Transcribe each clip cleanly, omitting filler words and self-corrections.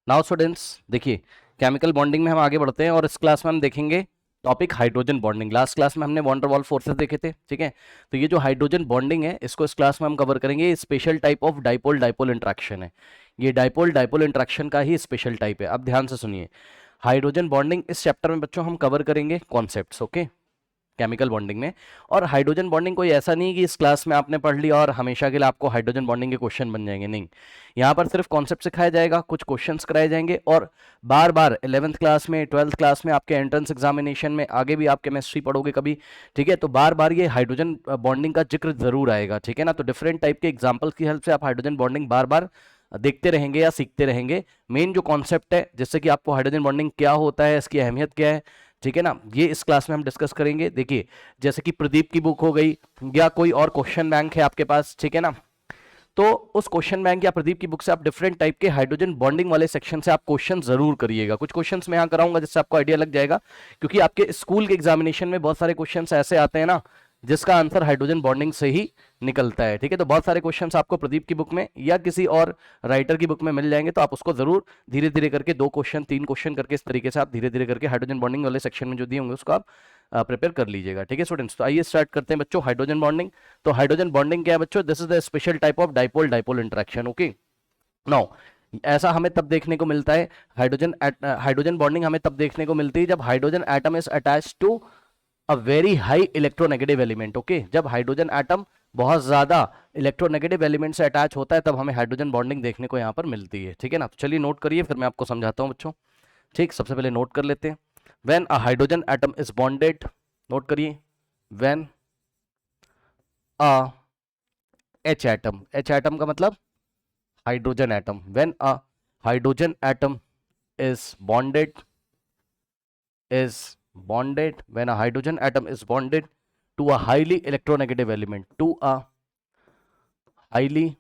Now students देखिए, chemical bonding में हम आगे बढ़ते हैं और इस क्लास में हम देखेंगे topic hydrogen bonding. Last class में हमने वॉन डेर वाल्स फोर्सेस देखे थे, ठीक है। तो ये जो हाइड्रोजन बॉन्डिंग है इसको इस क्लास में हम कवर करेंगे। Special type of dipole dipole interaction है, ये डाइपोल डाइपोल इंट्रैक्शन का ही स्पेशल टाइप है। अब ध्यान से सुनिए, हाइड्रोजन बॉन्डिंग इस चैप्टर में बच्चों हम कवर करेंगे कॉन्सेप्ट्स, ओके, केमिकल बॉन्डिंग में। और हाइड्रोजन बॉन्डिंग कोई ऐसा नहीं कि इस क्लास में आपने पढ़ लिया और हमेशा के लिए आपको हाइड्रोजन बॉन्डिंग के क्वेश्चन बन जाएंगे, नहीं। यहाँ पर सिर्फ कॉन्सेप्ट सिखाया जाएगा, कुछ क्वेश्चंस कराए जाएंगे और बार बार 11th क्लास में 12th क्लास में आपके एंट्रेंस एग्जामिनेशन में, आगे भी आप केमिस्ट्री पढ़ोगे कभी, ठीक है, तो बार बार ये हाइड्रोजन बॉन्डिंग का जिक्र जरूर आएगा, ठीक है ना। तो डिफरेंट टाइप के एग्जाम्पल्स की हेल्प से आप हाइड्रोजन बॉन्डिंग बार बार देखते रहेंगे या सीखते रहेंगे। मेन जो कॉन्सेप्ट है जिससे कि आपको हाइड्रोजन बॉन्डिंग क्या होता है, इसकी अहमियत क्या है, ठीक है ना, ये इस क्लास में हम डिस्कस करेंगे। देखिए, जैसे कि प्रदीप की बुक हो गई या कोई और क्वेश्चन बैंक है आपके पास, ठीक है ना, तो उस क्वेश्चन बैंक या प्रदीप की बुक से आप डिफरेंट टाइप के हाइड्रोजन बॉन्डिंग वाले सेक्शन से आप क्वेश्चन जरूर करिएगा। कुछ क्वेश्चंस मैं यहाँ कराऊंगा जिससे आपको आइडिया लग जाएगा, क्योंकि आपके स्कूल के एग्जामिनेशन में बहुत सारे क्वेश्चंस ऐसे आते हैं ना जिसका आंसर हाइड्रोजन बॉन्डिंग से ही निकलता है, ठीक है। तो बहुत सारे क्वेश्चंस आपको प्रदीप की बुक में या किसी और राइटर की बुक में मिल जाएंगे, तो आप उसको जरूर धीरे धीरे करके 2 क्वेश्चन 3 क्वेश्चन करके इस तरीके से आप धीरे धीरे करके हाइड्रोजन बॉन्डिंग वाले सेक्शन में जो दिए होंगे उसको आप प्रिपेयर कर लीजिएगा, ठीक है स्टूडेंट्स। तो आइए स्टार्ट करते हैं बच्चों हाइड्रोजन बॉन्डिंग। तो हाइड्रोजन बॉन्डिंग क्या है बच्चों? This is the special type of dipole dipole interaction, okay. Now ऐसा हमें तब देखने को मिलता है, हाइड्रोजन बॉन्डिंग हमें तब देखने को मिलती है जब hydrogen atom is attached to a very high electronegative element, okay. जब हाइड्रोजन एटम बहुत ज्यादा इलेक्ट्रोनेगेटिव एलिमेंट से अटैच होता है तब हमें हाइड्रोजन बॉन्डिंग देखने को यहाँ पर मिलती है, ठीक है ना। तो चलिए नोट करिए, फिर मैं आपको समझाता हूँ बच्चों, ठीक। सबसे पहले नोट कर लेते हैं, when a hydrogen atom is bonded, note करिए, when a H atom, H atom का मतलब hydrogen atom, when a hydrogen atom is bonded is bonded when a hydrogen atom is bonded to a highly electronegative element, to a highly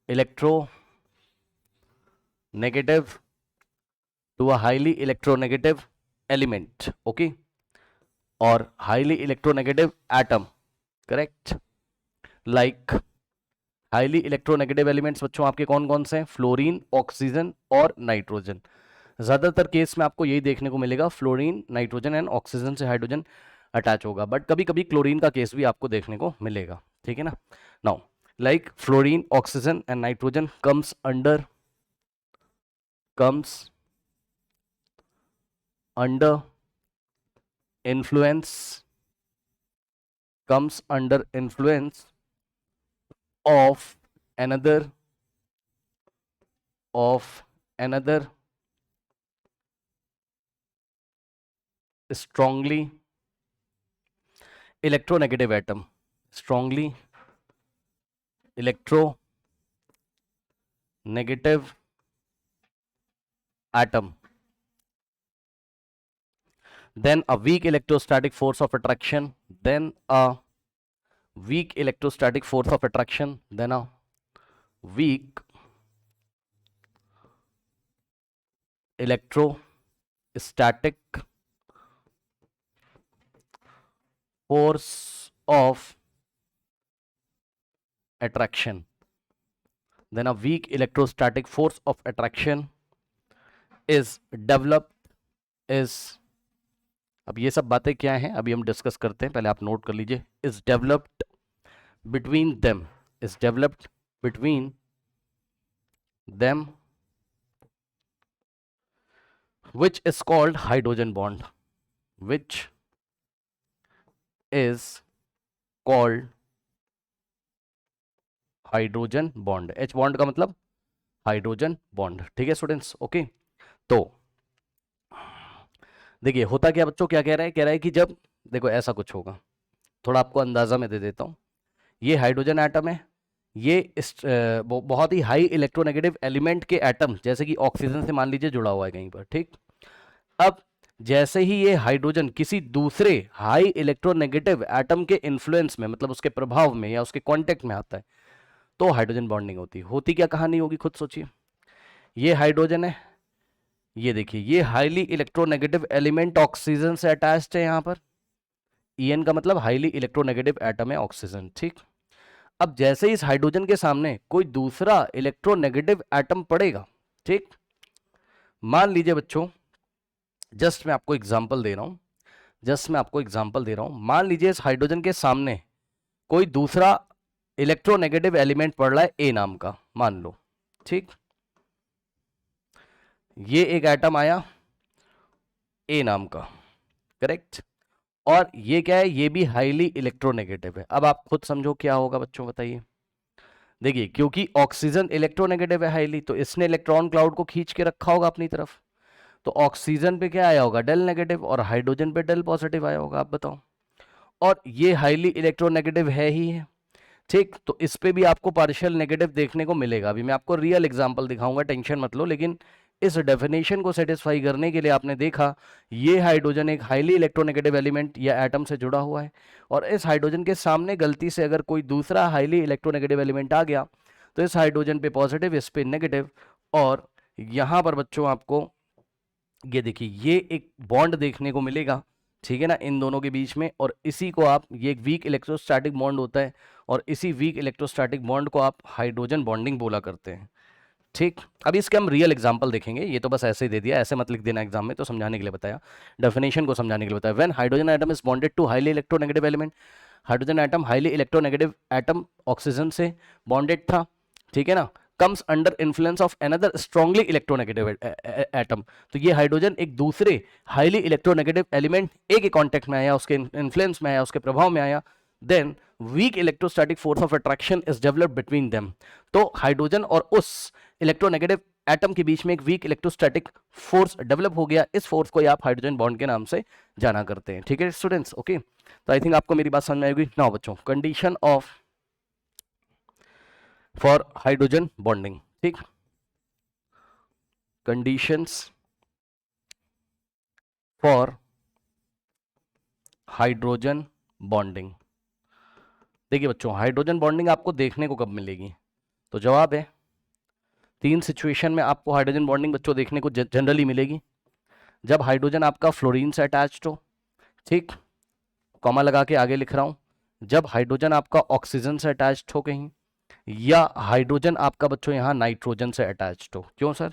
electronegative to a highly electronegative element, okay, or highly electronegative atom, correct, like highly electronegative elements बच्चों आपके कौन कौन से हैं? Fluorine, oxygen और nitrogen. ज्यादातर case में आपको यही देखने को मिलेगा, फ्लोरीन, नाइट्रोजन एंड ऑक्सीजन से हाइड्रोजन अटैच होगा, बट कभी कभी क्लोरीन का केस भी आपको देखने को मिलेगा, ठीक है ना। Now like fluorine, oxygen and nitrogen comes under influence comes under influence of another strongly electronegative atom, strongly electronegative atom, then a weak electrostatic force of attraction, then a weak electrostatic force of attraction, then a weak electrostatic force of attraction, then a weak electrostatic force of attraction is developed is, अब ये सब बातें क्या हैं अभी हम discuss करते हैं, पहले आप नोट कर लीजिए, is developed between them, is developed between them which is called hydrogen bond, which is called hydrogen bond. H bond का मतलब हाइड्रोजन बॉन्ड, ठीक है स्टूडेंट्स, ओके। तो देखिए होता क्या बच्चों, क्या कह रहा है, कह रहा है कि जब देखो ऐसा कुछ होगा, थोड़ा आपको अंदाजा में दे देता हूं, ये हाइड्रोजन एटम है, ये बहुत ही हाई इलेक्ट्रोनेगेटिव एलिमेंट के एटम जैसे कि ऑक्सीजन से मान लीजिए जुड़ा हुआ है कहीं पर, ठीक। अब जैसे ही ये हाइड्रोजन किसी दूसरे हाई इलेक्ट्रोनेगेटिव एटम के इन्फ्लुएंस में, मतलब उसके प्रभाव में या उसके कांटेक्ट में आता है, तो हाइड्रोजन बॉन्डिंग होती क्या कहानी होगी, खुद सोचिए। ये हाइड्रोजन है, ये देखिए ये हाईली इलेक्ट्रोनेगेटिव एलिमेंट ऑक्सीजन से अटैच्ड है, यहां पर En का मतलब हाईली इलेक्ट्रोनेगेटिव एटम है ऑक्सीजन, ठीक। अब जैसे ही इस हाइड्रोजन के सामने कोई दूसरा इलेक्ट्रोनेगेटिव एटम पड़ेगा, ठीक, मान लीजिए बच्चों, जस्ट मैं आपको एग्जांपल दे रहा हूं, मान लीजिए इस हाइड्रोजन के सामने कोई दूसरा इलेक्ट्रोनेगेटिव एलिमेंट पड़ रहा है ए नाम का, मान लो, ठीक, ये एक एटम आया ए नाम का, करेक्ट, और ये क्या है, ये भी हाईली इलेक्ट्रोनेगेटिव है। अब आप खुद समझो क्या होगा बच्चों, बताइए। देखिए, क्योंकि ऑक्सीजन इलेक्ट्रोनेगेटिव है हाईली, तो इसने इलेक्ट्रॉन क्लाउड को खींच के रखा होगा अपनी तरफ, तो ऑक्सीजन पे क्या आया होगा, डेल नेगेटिव, और हाइड्रोजन पे डेल पॉजिटिव आया होगा। आप बताओ, और ये हाईली इलेक्ट्रोनेगेटिव है ही है, ठीक, तो इस पे भी आपको पार्शियल नेगेटिव देखने को मिलेगा। अभी मैं आपको रियल एग्जांपल दिखाऊंगा, टेंशन मत लो, लेकिन इस डेफिनेशन को सेटिस्फाई करने के लिए आपने देखा ये हाइड्रोजन एक हाईली इलेक्ट्रोनेगेटिव एलिमेंट या एटम से जुड़ा हुआ है, और इस हाइड्रोजन के सामने गलती से अगर कोई दूसरा हाईली इलेक्ट्रोनेगेटिव एलिमेंट आ गया तो इस हाइड्रोजन पे पॉजिटिव, इस पे नेगेटिव, और यहाँ पर बच्चों आपको ये देखिए ये एक बॉन्ड देखने को मिलेगा, ठीक है ना, इन दोनों के बीच में, और इसी को आप, ये एक वीक इलेक्ट्रोस्टैटिक बॉन्ड होता है, और इसी वीक इलेक्ट्रोस्टैटिक बॉन्ड को आप हाइड्रोजन बॉन्डिंग बोला करते हैं, ठीक। अभी इसके हम रियल एग्जांपल देखेंगे, ये तो बस ऐसे ही दे दिया, ऐसे मत लिख देना एग्जाम में, तो समझाने के लिए बताया, डेफिनेशन को समझाने के लिए बताया। When hydrogen atom is bonded to highly electronegative element, hydrogen atom highly electronegative atom oxygen से बॉन्डेड था, ठीक है ना, comes under influence of another strongly electronegative atom, तो ये हाइड्रोजन एक दूसरे हाईली इलेक्ट्रोनेगेटिव एलिमेंट ए के कांटेक्ट में आया, उसके इन्फ्लुएंस में आया, उसके प्रभाव में आया, then weak electrostatic force of attraction is developed between them, तो हाइड्रोजन और उस इलेक्ट्रोनेगेटिव एटम के बीच में एक वीक इलेक्ट्रोस्टैटिक फोर्स डेवलप हो गया, इस फोर्स को आप हाइड्रोजन बॉन्ड के नाम से जाना करते हैं, ठीक है स्टूडेंट्स, ओके। तो आई थिंक आपको मेरी बात समझ में आएगी। नाउ बच्चों, condition of for hydrogen bonding, ठीक, कंडीशंस फॉर हाइड्रोजन बॉन्डिंग। देखिए बच्चों, हाइड्रोजन बॉन्डिंग आपको देखने को कब मिलेगी, तो जवाब है 3 सिचुएशन में आपको हाइड्रोजन बॉन्डिंग बच्चों देखने को जनरली मिलेगी। जब हाइड्रोजन आपका फ्लोरीन से अटैच्ड हो, ठीक, कॉमा लगा के आगे लिख रहा हूं, जब हाइड्रोजन आपका ऑक्सीजन से अटैच्ड हो कहीं, या हाइड्रोजन आपका बच्चों यहां नाइट्रोजन से अटैच्ड हो। क्यों सर,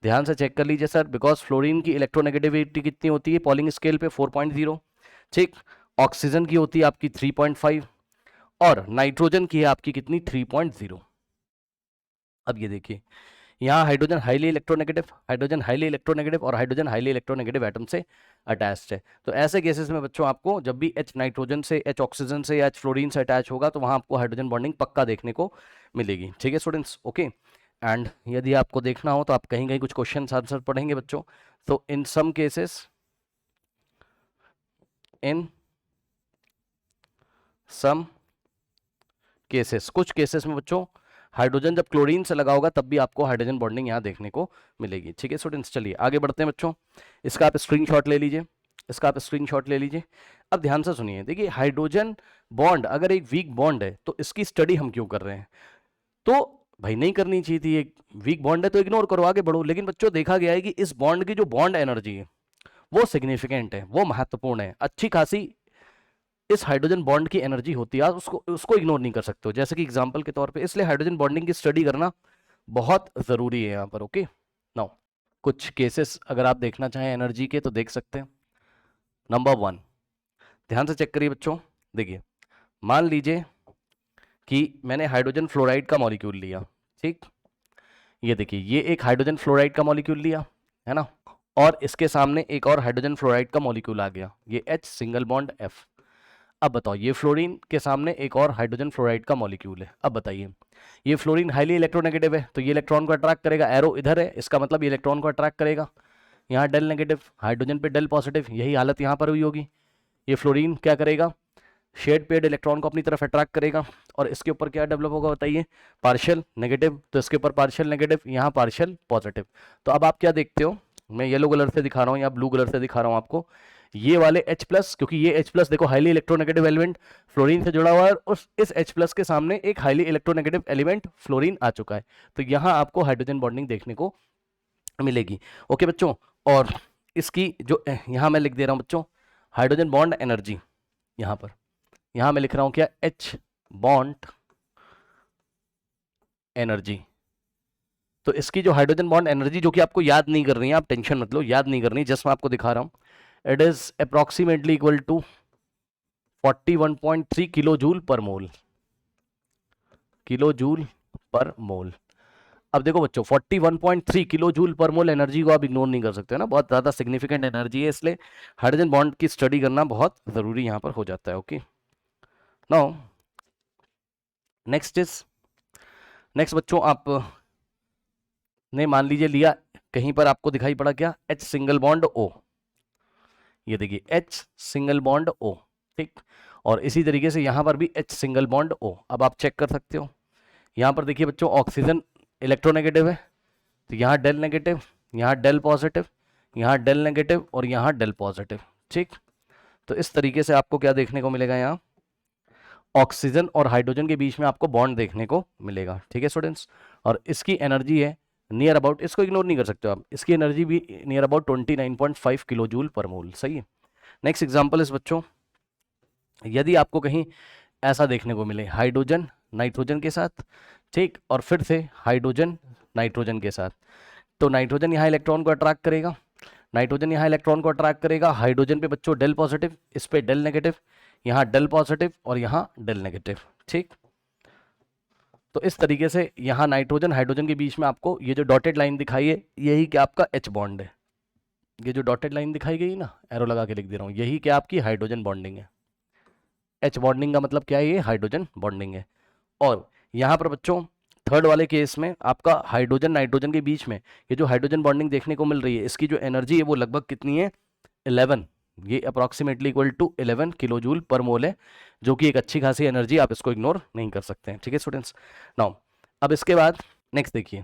ध्यान से चेक कर लीजिए सर, बिकॉज फ्लोरीन की इलेक्ट्रोनेगेटिविटी कितनी होती है, पॉलिंग स्केल पे 4.0, ठीक, ऑक्सीजन की होती है आपकी 3.5, और नाइट्रोजन की है आपकी कितनी, 3.0। अब ये देखिए, यहाँ hydrogen highly electronegative, hydrogen highly electronegative, और हाइड्रोजन हाईली इलेक्ट्रोनेगेटिव एटम से अटैच्ड है। तो ऐसे केसेस में बच्चों आपको जब भी H नाइट्रोजन से, H ऑक्सीजन से या H फ्लोरीन से अटैच होगा तो वहाँ आपको हाइड्रोजन बॉन्डिंग पक्का देखने को मिलेगी, ठीक है स्टूडेंट्स, ओके। एंड यदि आपको देखना हो तो आप कहीं कहीं कुछ क्वेश्चन आंसर पढ़ेंगे बच्चों, तो इन सम केसेस, इन सम केसेस, कुछ केसेस में बच्चों हाइड्रोजन जब क्लोरीन से लगा होगा तब भी आपको हाइड्रोजन बॉन्डिंग यहाँ देखने को मिलेगी, ठीक है स्टूडेंट्स। चलिए आगे बढ़ते हैं बच्चों, इसका आप स्क्रीनशॉट ले लीजिए, इसका आप स्क्रीनशॉट ले लीजिए। अब ध्यान से सुनिए, देखिए हाइड्रोजन बॉन्ड अगर एक वीक बॉन्ड है तो इसकी स्टडी हम क्यों कर रहे हैं, तो भाई नहीं करनी चाहिए थी, एक वीक बॉन्ड है तो इग्नोर करो, आगे बढ़ो, लेकिन बच्चों देखा गया है कि इस बॉन्ड की जो बॉन्ड एनर्जी है वो सिग्निफिकेंट है, वो महत्वपूर्ण है, अच्छी खासी इस हाइड्रोजन बॉन्ड की एनर्जी होती है, आप उसको उसको इग्नोर नहीं कर सकते हो, जैसे कि एग्जांपल के तौर पे, इसलिए हाइड्रोजन बॉन्डिंग की स्टडी करना बहुत ज़रूरी है यहाँ पर, ओके। नाउ कुछ केसेस अगर आप देखना चाहें एनर्जी के तो देख सकते हैं। नंबर 1, ध्यान से चेक करिए बच्चों, देखिए मान लीजिए कि मैंने हाइड्रोजन फ्लोराइड का मॉलिक्यूल लिया, ठीक, ये देखिए ये एक हाइड्रोजन फ्लोराइड का मॉलिक्यूल लिया है ना, और इसके सामने एक और हाइड्रोजन फ्लोराइड का मॉलिक्यूल आ गया, ये H सिंगल बॉन्ड F। अब बताओ, ये फ्लोरीन के सामने एक और हाइड्रोजन फ्लोराइड का मॉलिक्यूल है, अब बताइए, ये फ्लोरीन हाईली इलेक्ट्रोनेगेटिव है तो ये इलेक्ट्रॉन को अट्रैक्ट करेगा, एरो इधर है, इसका मतलब ये इलेक्ट्रॉन को अट्रैक्ट करेगा, यहाँ डेल नेगेटिव, हाइड्रोजन पे डेल पॉजिटिव, यही हालत यहाँ पर हुई होगी। ये फ्लोरीन क्या करेगा, शेड पेड इलेक्ट्रॉन को अपनी तरफ अट्रैक्ट करेगा, और इसके ऊपर क्या डेवलप होगा बताइए, पार्शियल नेगेटिव, तो इसके ऊपर पार्शियल नेगेटिव, यहाँ पार्शियल पॉजिटिव। तो अब आप क्या देखते हो, मैं येलो कलर से दिखा रहा हूँ या ब्लू कलर से दिखा रहा हूँ आपको, ये वाले H+, क्योंकि ये H+ देखो हाईली इलेक्ट्रोनेगेटिव एलिमेंट फ्लोरीन से जुड़ा हुआ है, उस इस H+ के सामने एक हाईली इलेक्ट्रोनेगेटिव एलिमेंट फ्लोरीन आ चुका है, तो यहाँ आपको हाइड्रोजन बॉन्डिंग देखने को मिलेगी, ओके बच्चों। और इसकी जो यहाँ मैं लिख दे रहा हूँ बच्चों, हाइड्रोजन बॉन्ड एनर्जी, यहाँ पर, यहाँ मैं लिख रहा हूँ क्या, H बॉन्ड एनर्जी। तो इसकी जो हाइड्रोजन बॉन्ड एनर्जी, जो कि आपको याद नहीं करनी है, आप टेंशन मत लो, याद नहीं करनी, जस्ट मैं आपको दिखा रहा हूं। It is approximately equal to 41.3 kilo joule per mole, kilo joule per मोल। अब देखो बच्चों, 41.3 किलो जूल पर मोल एनर्जी को आप इग्नोर नहीं कर सकते ना, बहुत ज़्यादा सिग्निफिकेंट एनर्जी है, इसलिए हाइड्रोजन बॉन्ड की स्टडी करना बहुत ज़रूरी यहाँ पर हो जाता है। ओके, नाउ नेक्स्ट बच्चों, आप ने मान लीजिए लिया, कहीं पर आपको दिखाई पड़ा क्या, H सिंगल बॉन्ड O, ये देखिए H सिंगल बॉन्ड O, ठीक। और इसी तरीके से यहाँ पर भी H सिंगल बॉन्ड O। अब आप चेक कर सकते हो, यहाँ पर देखिए बच्चों, ऑक्सीजन इलेक्ट्रोनेगेटिव है, तो यहाँ डेल नेगेटिव, यहाँ डेल पॉजिटिव, यहाँ डेल नेगेटिव और यहाँ डेल पॉजिटिव, ठीक। तो इस तरीके से आपको क्या देखने को मिलेगा, यहाँ ऑक्सीजन और हाइड्रोजन के बीच में आपको बॉन्ड देखने को मिलेगा, ठीक है स्टूडेंट्स। और इसकी एनर्जी है नियर अबाउट, इसको इग्नोर नहीं कर सकते हो आप, इसकी एनर्जी भी near about 29.5 kilo joule per मोल, सही है। नेक्स्ट एग्जांपल इस बच्चों, यदि आपको कहीं ऐसा देखने को मिले हाइड्रोजन नाइट्रोजन के साथ, ठीक, और फिर से हाइड्रोजन नाइट्रोजन के साथ, तो नाइट्रोजन यहाँ इलेक्ट्रॉन को अट्रैक्ट करेगा, नाइट्रोजन यहाँ इलेक्ट्रॉन को अट्रैक्ट करेगा, हाइड्रोजन पे बच्चों डेल पॉजिटिव, इस पे डेल नेगेटिव, यहाँ डेल पॉजिटिव और यहाँ डेल नेगेटिव, ठीक। तो इस तरीके से यहाँ नाइट्रोजन हाइड्रोजन के बीच में आपको ये जो डॉटेड लाइन दिखाई है, यही क्या आपका H बॉन्ड है, ये जो डॉटेड लाइन दिखाई गई ना, एरो लगा के लिख दे रहा हूँ, यही क्या आपकी हाइड्रोजन बॉन्डिंग है। H बॉन्डिंग का मतलब क्या है, ये हाइड्रोजन बॉन्डिंग है। और यहाँ पर बच्चों थर्ड वाले केस में आपका हाइड्रोजन नाइट्रोजन के बीच में ये जो हाइड्रोजन बॉन्डिंग देखने को मिल रही है, इसकी जो एनर्जी है वो लगभग कितनी है, 11, ये approximately equal to 11 kilo joule per mole है, जो कि एक अच्छी खासी एनर्जी, आप इसको इग्नोर नहीं कर सकते हैं, ठीक है स्टूडेंट्स। नाउ अब इसके बाद नेक्स्ट देखिए,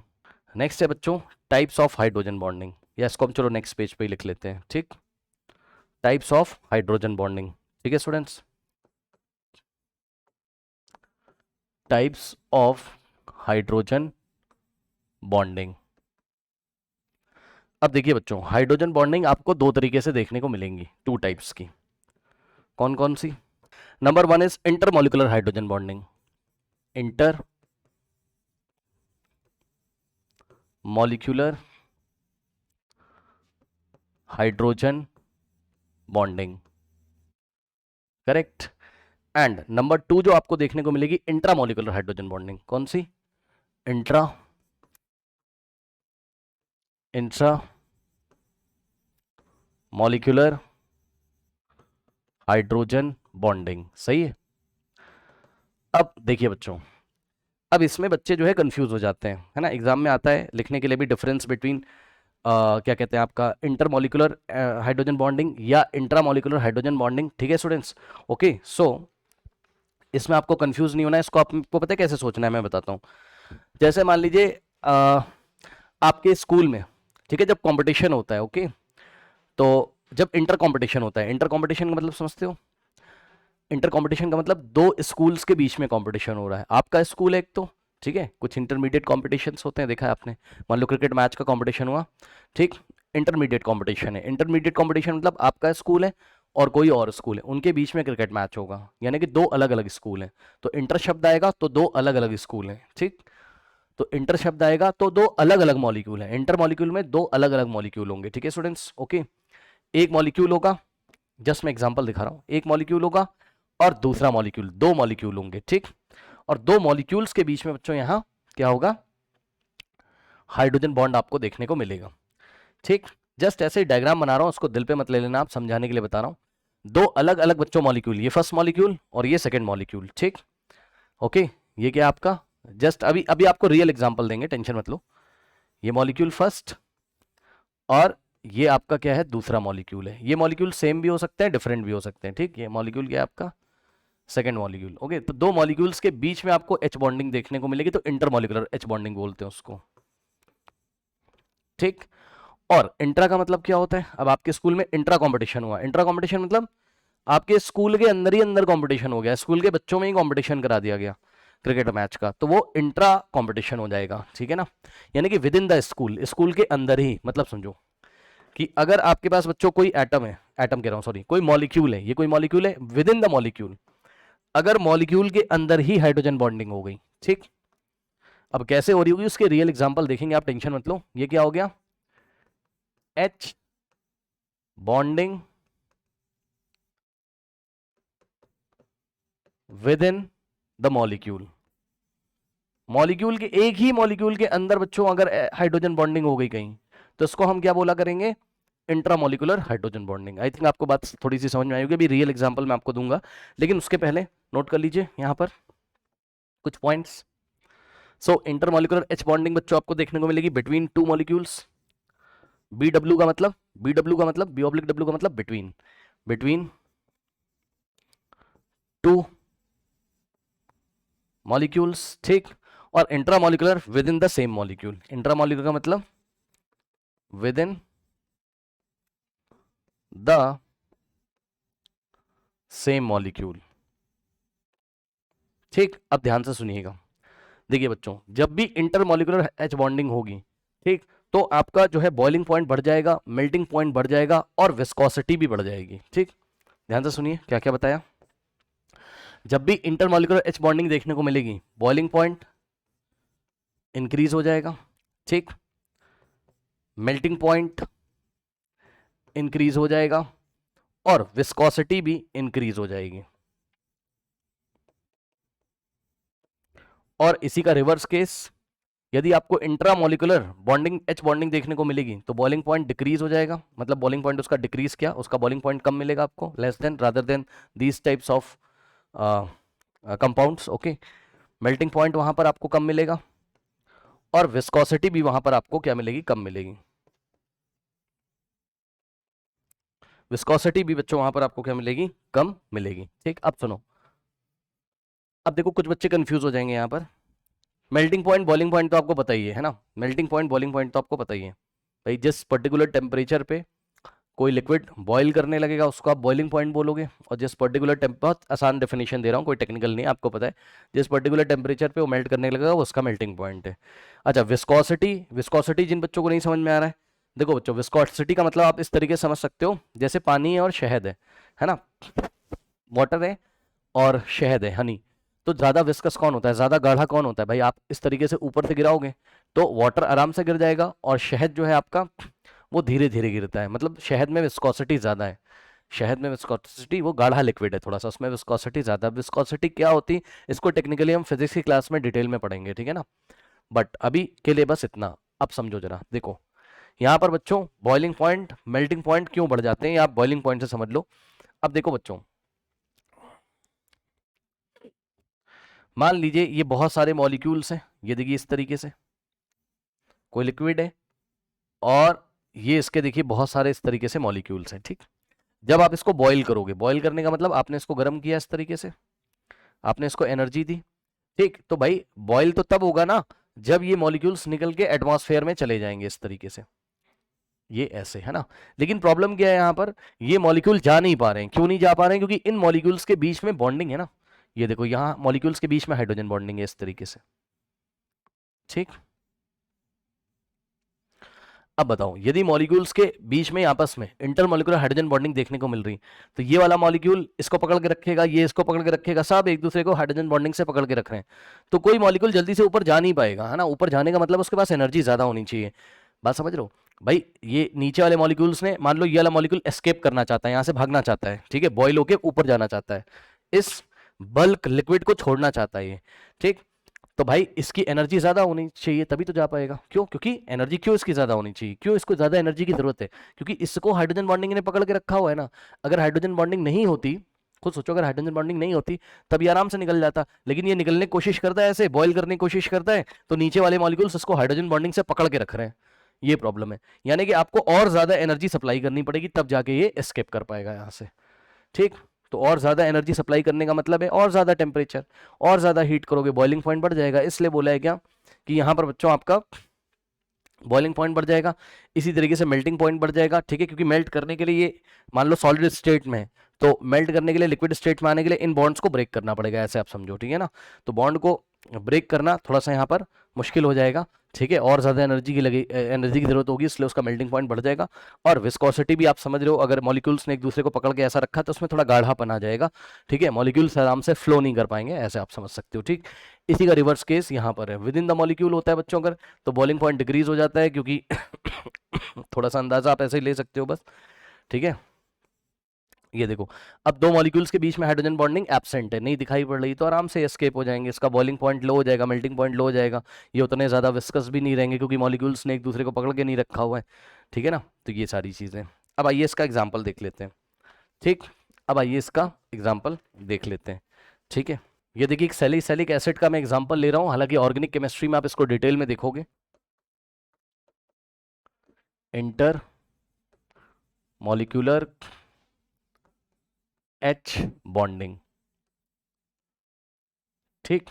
नेक्स्ट है बच्चों टाइप्स ऑफ हाइड्रोजन बॉन्डिंग, या इसको हम चलो नेक्स्ट पेज पे ही लिख लेते हैं, ठीक। टाइप्स ऑफ हाइड्रोजन बॉन्डिंग, ठीक है students, types of hydrogen bonding. अब देखिए बच्चों, हाइड्रोजन बॉन्डिंग आपको दो तरीके से देखने को मिलेंगी, टू टाइप्स की, कौन कौन सी। Number 1 is intermolecular hydrogen bonding, intermolecular hydrogen bonding, correct. And number 2 जो आपको देखने को मिलेगी, इंट्रामॉलिक्यूलर हाइड्रोजन बॉन्डिंग, कौन सी, इंट्रा मॉलिक्यूलर हाइड्रोजन बॉन्डिंग, सही है। अब देखिए बच्चों, अब इसमें बच्चे जो है कंफ्यूज हो जाते हैं, है ना, एग्जाम में आता है लिखने के लिए भी, डिफरेंस बिटवीन क्या कहते हैं आपका इंटरमॉलिक्यूलर हाइड्रोजन बॉन्डिंग या इंट्रामॉलिक्यूलर हाइड्रोजन बॉन्डिंग, ठीक है स्टूडेंट्स। ओके, सो इसमें आपको कंफ्यूज नहीं होना है, इसको आपको पता है कैसे सोचना है, मैं बताता हूँ। जैसे मान लीजिए आपके स्कूल में, ठीक है, जब कंपटीशन होता है, ओके, तो जब इंटर कंपटीशन होता है, इंटर कंपटीशन का मतलब समझते हो, इंटर कंपटीशन का मतलब दो स्कूल्स के बीच में कंपटीशन हो रहा है, आपका स्कूल है एक तो, ठीक है, कुछ इंटरमीडिएट कॉम्पिटिशन्स होते हैं, देखा है आपने, मान लो क्रिकेट मैच का कंपटीशन हुआ, ठीक, इंटरमीडिएट कंपटीशन है, इंटरमीडिएट कंपटीशन मतलब आपका स्कूल है और कोई और स्कूल है, उनके बीच में क्रिकेट मैच होगा, यानी कि दो अलग अलग स्कूल हैं, तो इंटर शब्द आएगा तो दो अलग अलग स्कूल हैं, ठीक। तो इंटर शब्द आएगा तो दो अलग अलग मॉलिक्यूल हैं, इंटर मॉलिक्यूल में दो अलग अलग मॉलिक्यूल होंगे, ठीक है स्टूडेंट्स। ओके, एक मॉलिक्यूल होगा, जस्ट मैं एग्जांपल दिखा रहा हूं, एक मॉलिक्यूल होगा और दूसरा मॉलिक्यूल, दो मॉलिक्यूल होंगे, ठीक। और दो मॉलिक्यूल्स के बीच में बच्चों यहां क्या होगा, हाइड्रोजन बॉन्ड आपको देखने को मिलेगा, ठीक। जस्ट ऐसे ही डायग्राम बना रहा हूं, उसको दिल पे मत ले लेना, आप समझाने के लिए बता रहा हूं, दो अलग अलग बच्चों मॉलिक्यूल, ये फर्स्ट मॉलिक्यूल और ये सेकंड मॉलिक्यूल, ठीक। ओके, ये क्या आपका, जस्ट अभी अभी आपको रियल एग्जांपल देंगे, टेंशन मत लो, ये मॉलिक्यूल फर्स्ट और ये आपका क्या है, दूसरा मॉलिक्यूल है, ये मॉलिक्यूल सेम भी हो सकते हैं, डिफरेंट भी हो सकते हैं, ठीक। ये मॉलिक्यूल क्या है आपका, सेकंड मॉलिक्यूल, ओके। तो दो मॉलिक्यूल्स के बीच में आपको H बॉन्डिंग देखने को मिलेगी, तो इंटरमॉलिक्यूलर H बॉन्डिंग बोलते हैं उसको, ठीक। और इंट्रा का मतलब क्या होता है, अब आपके स्कूल में इंट्रा कंपटीशन हुआ, इंट्रा कंपटीशन मतलब आपके स्कूल के अंदर ही अंदर कंपटीशन हो गया, स्कूल के बच्चों में ही कंपटीशन करा दिया गया क्रिकेट मैच का, तो वो इंट्रा कंपटीशन हो जाएगा, ठीक है ना, यानी कि with in the school, school के अंदर ही, मतलब समझो कि अगर आपके पास बच्चों कोई एटम है, एटम कह रहा हूं सॉरी, कोई मॉलिक्यूल है, ये कोई मॉलिक्यूल है, विद इन द मॉलिक्यूल, अगर मॉलिक्यूल के अंदर ही हाइड्रोजन बॉन्डिंग हो गई, ठीक, अब कैसे हो रही होगी उसके रियल एग्जांपल देखेंगे, आप टेंशन मत लो। ये क्या हो गया, H bonding with in the molecule. Molecule के, एक ही मॉलिक्यूल के अंदर बच्चों अगर हाइड्रोजन बॉन्डिंग हो गई कहीं, तो इसको हम क्या बोला करेंगे, intramolecular hydrogen bonding. I think आपको बात थोड़ी सी समझ में आई होगी। अभी रियल एग्जांपल मैं आपको दूंगा, लेकिन उसके पहले नोट कर लीजिए यहाँ पर कुछ पॉइंट्स। सो इंटरमोलिकुलर एच बॉन्डिंग बच्चों आपको देखने को मिलेगी बिटवीन टू मॉलिक्यूल्स। BW का मतलब, BW का मतलब, B/W का मतलब बिटवीन, बिटवीन टू मॉलिक्यूल्स, ठीक। और intramolecular with in the same molecule. Intramolecular का मतलब with in the same molecule, ठीक। अब ध्यान से सुनिएगा, देखिए बच्चों, जब भी इंटरमोलिकुलर एच बॉन्डिंग होगी, ठीक, तो आपका जो है बॉइलिंग पॉइंट बढ़ जाएगा, मेल्टिंग पॉइंट बढ़ जाएगा और विस्कोसिटी भी बढ़ जाएगी, ठीक। ध्यान से सुनिए क्या क्या बताया। जब भी इंटरमोलिकुलर एच बॉन्डिंग देखने को मिलेगी, बॉइलिंग पॉइंट इंक्रीज हो जाएगा, ठीक, मेल्टिंग पॉइंट इंक्रीज हो जाएगा और विस्कोसिटी भी इंक्रीज हो जाएगी। और इसी का रिवर्स केस, यदि आपको इंट्रामोलिकुलर बॉन्डिंग एच बॉन्डिंग देखने को मिलेगी, तो बॉइलिंग पॉइंट डिक्रीज हो जाएगा, मतलब बॉइलिंग पॉइंट उसका डिक्रीज, क्या उसका बॉइलिंग पॉइंट कम मिलेगा आपको, less than, rather than these types of compounds, okay. Melting point वहां पर आपको कम मिलेगा और विस्कोसिटी भी वहां पर आपको क्या मिलेगी, कम मिलेगी। विस्कोसिटी भी बच्चों वहां पर आपको क्या मिलेगी, कम मिलेगी, ठीक। अब सुनो, अब देखो कुछ बच्चे कंफ्यूज हो जाएंगे यहाँ पर। मेल्टिंग पॉइंट बॉइलिंग पॉइंट तो आपको पता ही है ना, मेल्टिंग पॉइंट बॉइलिंग पॉइंट तो आपको पता ही है भाई। जिस पर्टिकुलर टेम्परेचर पे कोई लिक्विड बॉईल करने लगेगा उसको आप बॉइलिंग पॉइंट बोलोगे, और जिस पर्टिकुलर बहुत आसान डेफिनेशन दे रहा हूँ, कोई टेक्निकल नहीं, आपको पता है, जिस पर्टिकुलर टेम्परेचर पे वो मेल्ट करने लगेगा वो उसका मेल्टिंग पॉइंट है। अच्छा, विस्कोसिटी, विस्कोसिटी जिन बच्चों को नहीं समझ में आ रहा है, देखो बच्चों, विस्कोसिटी का मतलब आप इस तरीके से समझ सकते हो, जैसे पानी है और शहद है ना, वाटर है और शहद है, हनी। तो ज्यादा विस्कस कौन होता है, ज्यादा गाढ़ा कौन होता है भाई, आप इस तरीके से ऊपर से गिराओगे तो वाटर आराम से गिर जाएगा, और शहद जो है आपका वो धीरे धीरे गिरता है, मतलब शहद में विस्कोसिटी ज्यादा है। शहद में विस्कोसिटी, वो गाढ़ा लिक्विड है थोड़ा सा, उसमें विस्कोसिटी ज्यादा। विस्कोसिटी क्या होती, इसको टेक्निकली हम फिजिक्स की क्लास में डिटेल में पढ़ेंगे, ठीक है ना, बट अभी के लिए बस इतना। अब समझो जरा, देखो यहाँ पर बच्चों बॉइलिंग पॉइंट मेल्टिंग पॉइंट क्यों बढ़ जाते हैं, आप बॉइलिंग पॉइंट से समझ लो। अब देखो बच्चों, मान लीजिए ये बहुत सारे मॉलिक्यूल्स हैं, ये देखिए इस तरीके से कोई लिक्विड है, और ये इसके देखिए बहुत सारे इस तरीके से मॉलिक्यूल्स हैं, ठीक। जब आप इसको बॉईल करोगे, बॉईल करने का मतलब आपने इसको गर्म किया इस तरीके से, आपने इसको एनर्जी दी, ठीक। तो भाई बॉईल तो तब होगा ना जब ये मॉलिक्यूल्स निकल के एटमॉस्फेयर में चले जाएंगे इस तरीके से, ये ऐसे है ना। लेकिन प्रॉब्लम क्या है यहाँ पर, ये मॉलिक्यूल जा नहीं पा रहे हैं। क्यों नहीं जा पा रहे हैं, क्योंकि इन मॉलिक्यूल्स के बीच में बॉन्डिंग है ना, ये देखो यहाँ मॉलिक्यूल्स के बीच में हाइड्रोजन बॉन्डिंग है इस तरीके से, ठीक। अब बताओ, यदि मॉलिक्यूल्स के बीच में आपस में इंटरमॉलिक्यूलर हाइड्रोजन बॉन्डिंग देखने को मिल रही, तो ये वाला मॉलिक्यूल इसको पकड़ के रखेगा, ये इसको पकड़ के रखेगा, सब एक दूसरे को हाइड्रोजन बॉन्डिंग से पकड़ के रख रहे हैं, तो कोई मॉलिक्यूल जल्दी से ऊपर जा नहीं पाएगा, है ना। ऊपर जाने का मतलब उसके पास एनर्जी ज्यादा होनी चाहिए, बात समझ रहे हो भाई। ये नीचे वाले मॉलिक्यूल्स ने, मान लो ये वाला मॉलिक्यूल एस्केप करना चाहता है, यहाँ से भागना चाहता है, ठीक है, बॉयल होके ऊपर जाना चाहता है, इस बल्क लिक्विड को छोड़ना चाहता है ये, ठीक। तो भाई इसकी एनर्जी ज्यादा होनी चाहिए तभी तो जा पाएगा। क्यों, क्योंकि एनर्जी क्यों इसकी ज्यादा होनी चाहिए, क्यों इसको ज्यादा एनर्जी की जरूरत है, क्योंकि इसको हाइड्रोजन बॉन्डिंग ने पकड़ के रखा हुआ है ना। अगर हाइड्रोजन बॉन्डिंग नहीं होती, खुद सोचो, अगर हाइड्रोजन बॉन्डिंग नहीं होती तब ये आराम से निकल जाता, लेकिन ये निकलने की कोशिश करता है, ऐसे बॉयल करने की कोशिश करता है, तो नीचे वाले मॉलिक्यूल्स इसको हाइड्रोजन बॉन्डिंग से पकड़ के रख रहे हैं, ये प्रॉब्लम है। यानी कि आपको और ज्यादा एनर्जी सप्लाई करनी पड़ेगी, तब जाके ये एस्केप कर पाएगा यहाँ से, ठीक। तो और ज्यादा एनर्जी सप्लाई करने का मतलब है और ज्यादा टेम्परेचर, और ज्यादा हीट करोगे बॉइलिंग पॉइंट बढ़ जाएगा। इसलिए बोला है क्या कि यहाँ पर बच्चों आपका बॉइलिंग पॉइंट बढ़ जाएगा, इसी तरीके से मेल्टिंग पॉइंट बढ़ जाएगा, ठीक है। क्योंकि मेल्ट करने के लिए ये मान लो सॉलिड स्टेट में है, तो मेल्ट करने के लिए, लिक्विड स्टेट में आने के लिए इन बॉन्ड्स को ब्रेक करना पड़ेगा, ऐसे आप समझो, ठीक है ना। तो बॉन्ड को ब्रेक करना थोड़ा सा यहाँ पर मुश्किल हो जाएगा, ठीक है, और ज़्यादा एनर्जी की जरूरत होगी, इसलिए उसका मेल्टिंग पॉइंट बढ़ जाएगा। और विस्कोसिटी भी आप समझ रहे हो, अगर मॉलिक्यूल्स ने एक दूसरे को पकड़ के ऐसा रखा तो उसमें थोड़ा गाढ़ापन आ जाएगा, ठीक है, मॉलिक्यूल्स आराम से फ्लो नहीं कर पाएंगे, ऐसे आप समझ सकते हो, ठीक। इसी का रिवर्स केस यहाँ पर है, विद इन द मॉलिक्यूल होता है बच्चों अगर, तो बॉइलिंग पॉइंट डिक्रीज हो जाता है, क्योंकि थोड़ा सा अंदाजा आप ऐसे ही ले सकते हो बस, ठीक है। ये देखो, अब दो मॉलिक्यूल्स के बीच में हाइड्रोजन बॉन्डिंग एब्सेंट है, नहीं दिखाई पड़ रही, तो आराम से एस्केप हो जाएंगे, इसका बॉइलिंग पॉइंट लो हो जाएगा, मेल्टिंग पॉइंट लो हो जाएगा, ये उतने ज़्यादा विस्कस भी नहीं रहेंगे क्योंकि मॉलिक्यूल्स ने एक दूसरे को पकड़ के नहीं रखा हुआ है, ठीक है ना। तो ये सारी चीज़ें, अब आइए इसका एग्जाम्पल देख लेते हैं, ठीक। अब आइए इसका एग्जाम्पल देख लेते हैं, ठीक है। ये देखिए, एक सैलिसिलिक एसिड का मैं एग्जाम्पल ले रहा हूँ, हालांकि ऑर्गेनिक केमिस्ट्री में आप इसको डिटेल में देखोगे। इंटर मॉलिक्यूलर एच बॉन्डिंग, ठीक।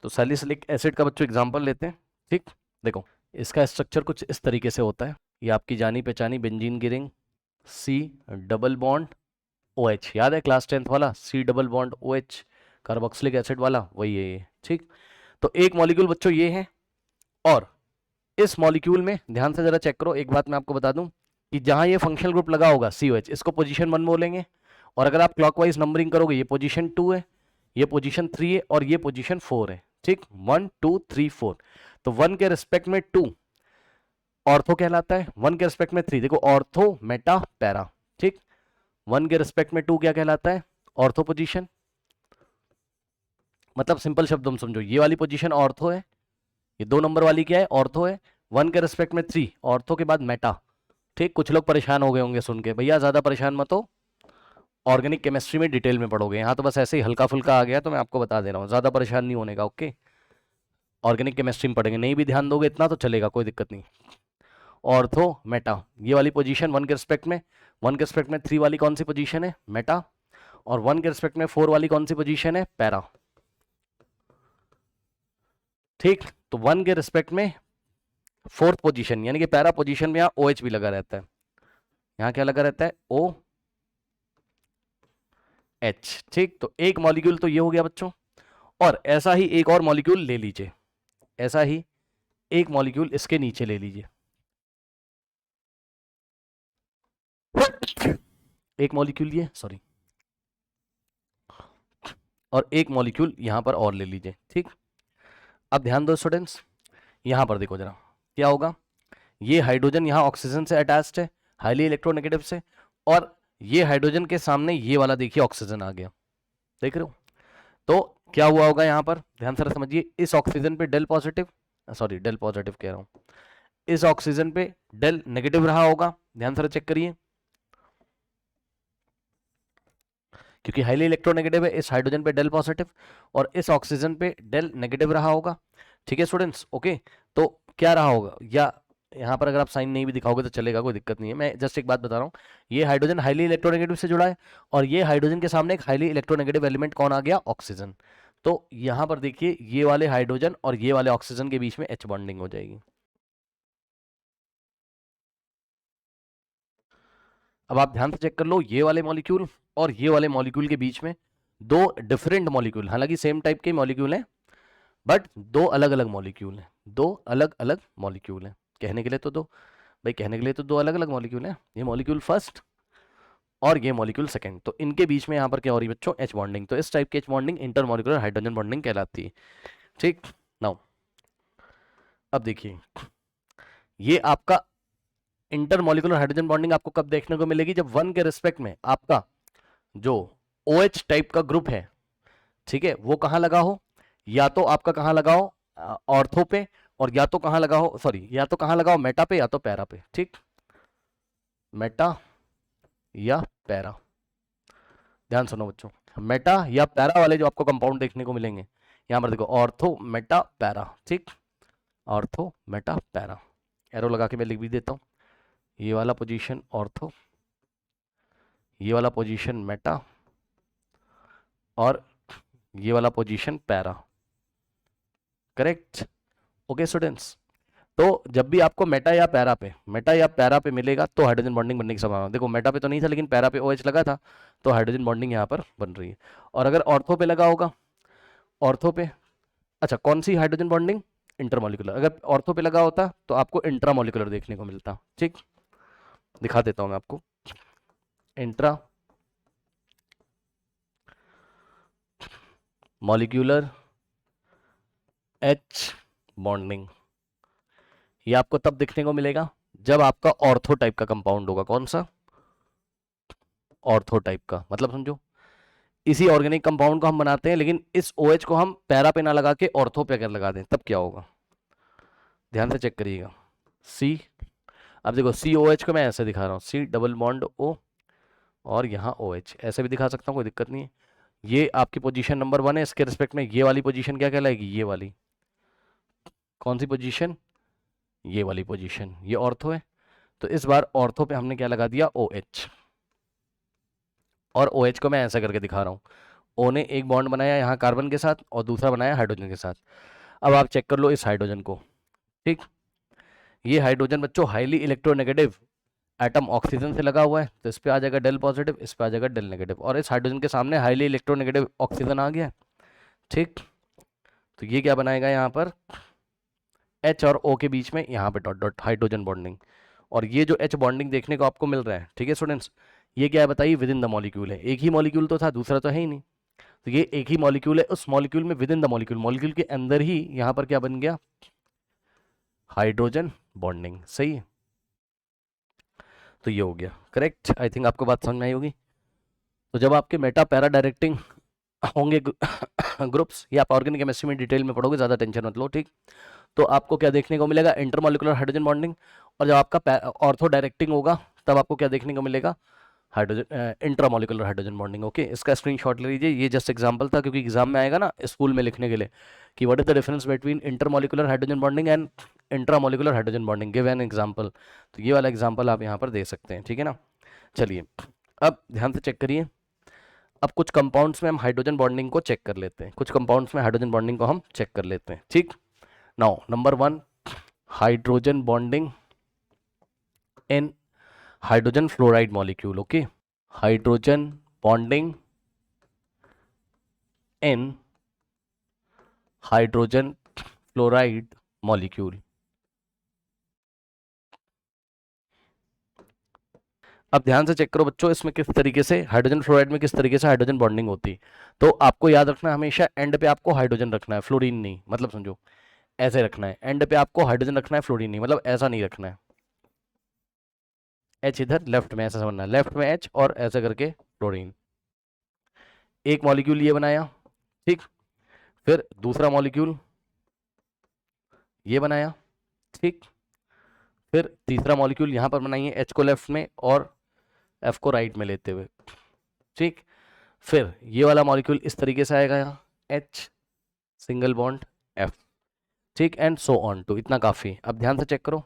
तो सैलिसिलिक एसिड का बच्चों एग्जांपल लेते हैं, ठीक। देखो, इसका स्ट्रक्चर कुछ इस तरीके से होता है, ये आपकी जानी पहचानी बेंजीन की ring, C double bond O H, याद है क्लास 10th वाला, C double bond O H, carboxylic acid वाला, वही है ये, ठीक। तो एक मॉलिक्यूल बच्चों ये है, और इस मॉलिक्यूल में ध्यान से जरा चेक करो, एक बात मैं आपको बता दूं कि जहां ये फंक्शनल ग्रुप लगा होगा COH, इसको पोजीशन 1 बोलेंगे, और अगर आप क्लॉकवाइज नंबरिंग करोगे, ये पोजीशन 2 है, ये पोजीशन 3 है, और ये पोजीशन 4 है, ठीक। 1 2 3 4, तो 1 के रिस्पेक्ट में 2 ऑर्थो कहलाता है, 1 के रिस्पेक्ट में 3 देखो ऑर्थो मेटा पैरा, ठीक। 1 के रिस्पेक्ट में 2 क्या कहलाता है, ऑर्थो पोजीशन, मतलब सिंपल शब्दों में समझो, ये वाली पोजीशन ऑर्थो है, ये 2 नंबर वाली क्या है, ऑर्थो है, 1 के रिस्पेक्ट में 3 ऑर्थो के बाद मेटा, ठीक। कुछ लोग परेशान हो गए होंगे सुन के, भैया ज्यादा परेशान मत हो, ऑर्गेनिक केमिस्ट्री में डिटेल में पढ़ोगे, यहाँ तो बस ऐसे ही हल्का फुल्का आ गया तो मैं आपको बता दे रहा हूँ, ज्यादा परेशान नहीं होने का, ओके। ऑर्गेनिक केमिस्ट्री में पढ़ेंगे, नहीं भी ध्यान दोगे इतना तो चलेगा, कोई दिक्कत नहीं। ऑर्थो मेटा, ये वाली पोजीशन 1 के रिस्पेक्ट में, 1 के रिस्पेक्ट में 3 वाली कौन सी पोजीशन है, मेटा, और 1 के रिस्पेक्ट में 4 वाली कौन सी पोजीशन है, पैरा, ठीक। तो 1 के रिस्पेक्ट में 4th पोजीशन यानी कि पैरा पोजीशन में यहाँ OH भी लगा रहता है, यहाँ क्या लगा रहता है, OH, ठीक। तो एक मॉलिक्यूल तो ये हो गया बच्चों, और ऐसा ही एक और मॉलिक्यूल ले लीजिए, ऐसा ही एक मॉलिक्यूल इसके नीचे ले लीजिए, एक मॉलिक्यूल ये, सॉरी, और एक मॉलिक्यूल यहां पर और ले लीजिए, ठीक। अब ध्यान दो स्टूडेंट्स, यहां पर देखो जरा क्या होगा, ये हाइड्रोजन यहां ऑक्सीजन से अटैच्ड है, हाईली इलेक्ट्रोनेगेटिव से, और ये हाइड्रोजन के सामने ये वाला देखिए ऑक्सीजन आ गया, देख रहे हो। तो क्या हुआ होगा यहां पर, ध्यान से समझिए, इस ऑक्सीजन पे del positive, sorry del positive कह रहा हूं, इस ऑक्सीजन पे डेल नेगेटिव रहा होगा, ध्यान से चेक करिए, क्योंकि हाईली इलेक्ट्रोनेगेटिव है, इस हाइड्रोजन पे डेल पॉजिटिव, और इस ऑक्सीजन पे डेल नेगेटिव रहा होगा, ठीक है स्टूडेंट्स, ओके। तो क्या रहा होगा, या यहाँ पर अगर आप साइन नहीं भी दिखाओगे तो चलेगा, कोई दिक्कत नहीं है, मैं जस्ट एक बात बता रहा हूँ, ये हाइड्रोजन हाईली इलेक्ट्रोनेगेटिव से जुड़ा है, और ये हाइड्रोजन के सामने एक हाईली इलेक्ट्रोनेगेटिव एलिमेंट कौन आ गया, ऑक्सीजन। तो यहाँ पर देखिए, ये वाले हाइड्रोजन और ये वाले ऑक्सीजन के बीच में H बॉन्डिंग हो जाएगी। अब आप ध्यान से चेक कर लो, ये वाले मॉलिक्यूल और ये वाले मॉलिक्यूल के बीच में दो डिफरेंट मॉलिक्यूल, हालांकि सेम टाइप के मॉलिक्यूल हैं, बट दो अलग अलग मॉलिक्यूल हैं, दो अलग अलग मॉलिक्यूल हैं, कहने के लिए तो दो, भाई कहने के लिए तो दो अलग अलग मॉलिक्यूल हैं, ये मॉलिक्यूल फर्स्ट और ये मॉलिक्यूल सेकंड, तो इनके बीच में यहाँ पर क्या हो रही है बच्चों, H बॉन्डिंग। तो इस टाइप की H bonding intermolecular hydrogen bonding कहलाती है, ठीक। नाउ अब देखिए, ये आपका इंटरमॉलिक्यूलर हाइड्रोजन बॉन्डिंग आपको कब देखने को मिलेगी, जब 1 के रिस्पेक्ट में आपका जो OH टाइप का ग्रुप है, ठीक है, वो कहां लगा हो, या तो आपका कहां लगा हो, ऑर्थो पे, और या तो कहां लगा हो, सॉरी, या तो कहां लगा हो, मेटा पे या तो पैरा पे, ठीक, मेटा या पैरा। ध्यान सुनो बच्चों, मेटा या पैरा वाले जो आपको कंपाउंड देखने को मिलेंगे, यहां पर देखो ऑर्थो मेटा पैरा, ठीक, ऑर्थो मेटा पैरा, एरो लगा के मैं लिख भी देता हूं, ये वाला पोजीशन ऑर्थो, ये वाला पोजीशन मेटा, और ये वाला position para, correct, okay students. तो जब भी आपको मेटा या पैरा पे मिलेगा तो हाइड्रोजन बॉन्डिंग बनने की संभावना, देखो मेटा पे तो नहीं था लेकिन पैरा पे OH लगा था, तो हाइड्रोजन बॉन्डिंग यहाँ पर बन रही है। और अगर ऑर्थो पे लगा होगा, ऑर्थो पे, अच्छा कौन सी हाइड्रोजन बॉन्डिंग, इंटरमॉलिक्यूलर, अगर ऑर्थो पे लगा होता तो आपको इंट्रामॉलिक्यूलर देखने को मिलता, ठीक, दिखा देता हूं मैं आपको, इंट्रा मॉलिक्यूलर एच बॉन्डिंग, ये आपको तब दिखने को मिलेगा जब आपका ऑर्थो टाइप का कंपाउंड होगा। कौन सा? ऑर्थो टाइप का, मतलब समझो इसी ऑर्गेनिक कंपाउंड को हम बनाते हैं, लेकिन इस OH को हम पैरा पे ना लगा के ऑर्थो पे अगर लगा दें तब क्या होगा, ध्यान से चेक करिएगा। सी, अब देखो COH को मैं ऐसे दिखा रहा हूँ, C डबल बॉन्ड O और यहाँ OH, ऐसे भी दिखा सकता हूँ, कोई दिक्कत नहीं है। ये आपकी पोजीशन नंबर 1 है, इसके रिस्पेक्ट में ये वाली पोजीशन क्या कहलाएगी, ये वाली। कौन सी पोजीशन? ये वाली पोजीशन, ये ऑर्थो है। तो इस बार ऑर्थो पे हमने क्या लगा दिया, OH, और OH को मैं ऐसा करके दिखा रहा हूँ। O ने एक बॉन्ड बनाया यहाँ कार्बन के साथ और दूसरा बनाया हाइड्रोजन के साथ। अब आप चेक कर लो इस हाइड्रोजन को, ठीक, ये हाइड्रोजन बच्चों हाईली इलेक्ट्रोनेगेटिव एटम ऑक्सीजन से लगा हुआ है, तो इस पे आ जाएगा डेल पॉजिटिव, इस पे आ जाएगा डेल नेगेटिव, और इस हाइड्रोजन के सामने हाईली इलेक्ट्रोनेगेटिव ऑक्सीजन आ गया, ठीक। तो ये क्या बनाएगा यहाँ पर, H और O के बीच में यहाँ पे डॉट डॉट हाइड्रोजन बॉन्डिंग, और ये जो H बॉन्डिंग देखने को आपको मिल रहा है, ठीक है स्टूडेंट्स, ये क्या है बताइए, विद इन द मॉलिक्यूल है। एक ही मॉलिक्यूल तो था, दूसरा तो है ही नहीं, तो ये एक ही मॉलिक्यूल है, उस मॉलिक्यूल में with in the molecule, molecule के अंदर ही यहाँ पर क्या बन गया, हाइड्रोजन बॉन्डिंग, सही है। तो ये हो गया करेक्ट, आई थिंक आपको बात समझ में आई होगी। तो जब आपके मेटा पैरा डायरेक्टिंग होंगे ग्रुप्स, ये आप ऑर्गेनिक केमिस्ट्री में डिटेल में पढ़ोगे, ज़्यादा टेंशन मत लो, ठीक। तो आपको क्या देखने को मिलेगा, इंटरमॉलिकुलर हाइड्रोजन बॉन्डिंग, और जब आपका ऑर्थो डायरेक्टिंग होगा तब आपको क्या देखने को मिलेगा, हाइड्रोजन इंट्रामॉलिकुलर हाइड्रोजन बॉन्डिंग। ओके, इसका स्क्रीनशॉट ले लीजिए, ये जस्ट एग्जांपल था, क्योंकि एग्जाम में आएगा ना स्कूल में लिखने के लिए कि what is the difference between intermolecular hydrogen bonding and intramolecular hydrogen bonding, give an example. तो ये वाला एग्जांपल आप यहाँ पर दे सकते हैं, ठीक है ना। चलिए अब ध्यान से चेक करिए, अब कुछ कंपाउंड्स में हम हाइड्रोजन बॉन्डिंग को चेक कर लेते हैं, कुछ कंपाउंड्स में हाइड्रोजन बॉन्डिंग को हम चेक कर लेते हैं, ठीक। Now number 1, hydrogen bonding in hydrogen fluoride molecule. Okay, hydrogen bonding in hydrogen fluoride molecule. अब ध्यान से चेक करो बच्चों, इसमें किस तरीके से हाइड्रोजन फ्लोराइड में किस तरीके से हाइड्रोजन बॉन्डिंग होती है। तो आपको याद रखना है, हमेशा एंड पे आपको हाइड्रोजन रखना है, फ्लोरीन नहीं, मतलब समझो ऐसे रखना है, एंड पे आपको हाइड्रोजन रखना है, फ्लोरीन नहीं, मतलब ऐसा नहीं रखना है। H इधर लेफ्ट में, ऐसा समझना है, लेफ्ट में H और ऐसे करके फ्लोरीन। एक मॉलिक्यूल ये बनाया, ठीक, फिर दूसरा मॉलिक्यूल ये बनाया, ठीक, फिर तीसरा मॉलिक्यूल यहाँ पर बनाइए, H को लेफ्ट में और F को राइट में लेते हुए, ठीक। फिर ये वाला मॉलिक्यूल इस तरीके से आएगा यहाँ, H सिंगल बॉन्ड F, ठीक, एंड सो ऑन टू, इतना काफ़ी। अब ध्यान से चेक करो,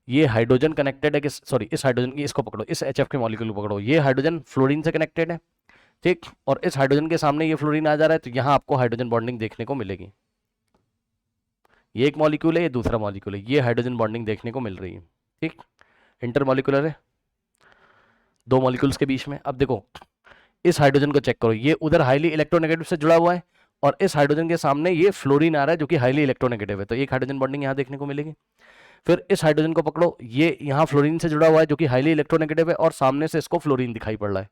ये हाइड्रोजन कनेक्टेड है किस, सॉरी इस हाइड्रोजन की, इसको पकड़ो, इस HF के मॉलिक्यूल को पकड़ो, ये हाइड्रोजन फ्लोरीन से कनेक्टेड है, ठीक, और इस हाइड्रोजन के सामने ये फ्लोरीन आ जा रहा है, तो यहाँ आपको हाइड्रोजन बॉन्डिंग देखने को मिलेगी। ये एक मॉलिक्यूल है, ये दूसरा मॉलिक्यूल है, ये हाइड्रोजन बॉन्डिंग देखने को मिल रही है, ठीक, इंटरमॉलिक्यूलर है दो मॉलिक्यूल्स के बीच में। अब देखो इस हाइड्रोजन को चेक करो, ये उधर हाईली इलेक्ट्रोनेगेटिव से जुड़ा हुआ है, और इस हाइड्रोजन के सामने ये फ्लोरीन आ रहा है जो कि हाईली इलेक्ट्रोनेगेटिव है, तो एक हाइड्रोजन बॉन्डिंग यहाँ देखने को मिलेगी। फिर इस हाइड्रोजन को पकड़ो, ये यहाँ फ्लोरीन से जुड़ा हुआ है जो कि हाईली इलेक्ट्रोनेगेटिव है, और सामने से इसको फ्लोरीन दिखाई पड़ रहा है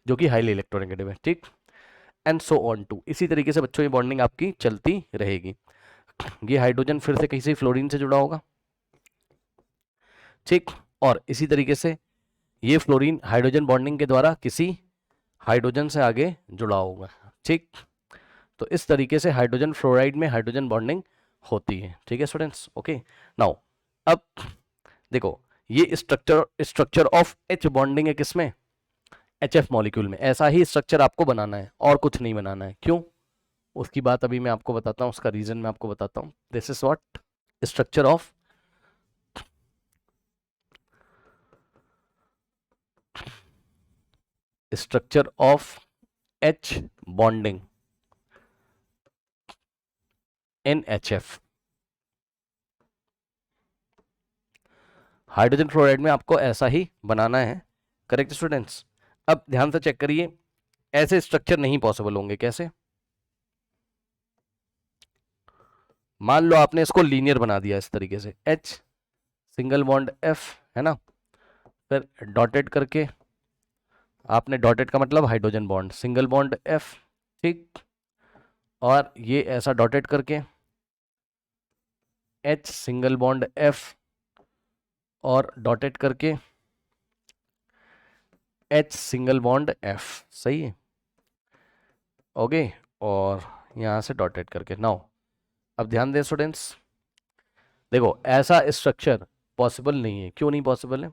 जो कि हाईली इलेक्ट्रोनेगेटिव है, ठीक, एंड सो ऑन टू। इसी तरीके से बच्चों ये बॉन्डिंग आपकी चलती रहेगी। ये हाइड्रोजन फिर से किसी फ्लोरीन से जुड़ा होगा, ठीक, और इसी तरीके से ये फ्लोरीन हाइड्रोजन बॉन्डिंग के द्वारा किसी हाइड्रोजन से आगे जुड़ा होगा, ठीक। तो इस तरीके से हाइड्रोजन फ्लोराइड में हाइड्रोजन बॉन्डिंग होती है, ठीक है स्टूडेंट्स। ओके, नाउ अब देखो ये स्ट्रक्चर ऑफ H बॉन्डिंग है किसमें, HF मॉलिक्यूल में। ऐसा ही स्ट्रक्चर आपको बनाना है और कुछ नहीं बनाना है। क्यों, उसकी बात अभी मैं आपको बताता हूँ, उसका रीजन मैं आपको बताता हूँ। This is what structure of H bonding in HF। Hydrogen fluoride में आपको ऐसा ही बनाना है, करेक्ट स्टूडेंट्स। अब ध्यान से चेक करिए, ऐसे स्ट्रक्चर नहीं पॉसिबल होंगे। कैसे, मान लो आपने इसको लीनियर बना दिया इस तरीके से, H सिंगल बॉन्ड F है ना, फिर डॉटेड करके, आपने डॉटेड का मतलब hydrogen bond, single bond F, ठीक, और ये ऐसा डॉटेड करके H सिंगल बॉन्ड F और डॉटेड करके H सिंगल बॉन्ड F, सही है, ओके, और यहाँ से डॉटेड करके। नाउ अब ध्यान दें स्टूडेंट्स, देखो ऐसा स्ट्रक्चर पॉसिबल नहीं है। क्यों नहीं पॉसिबल है?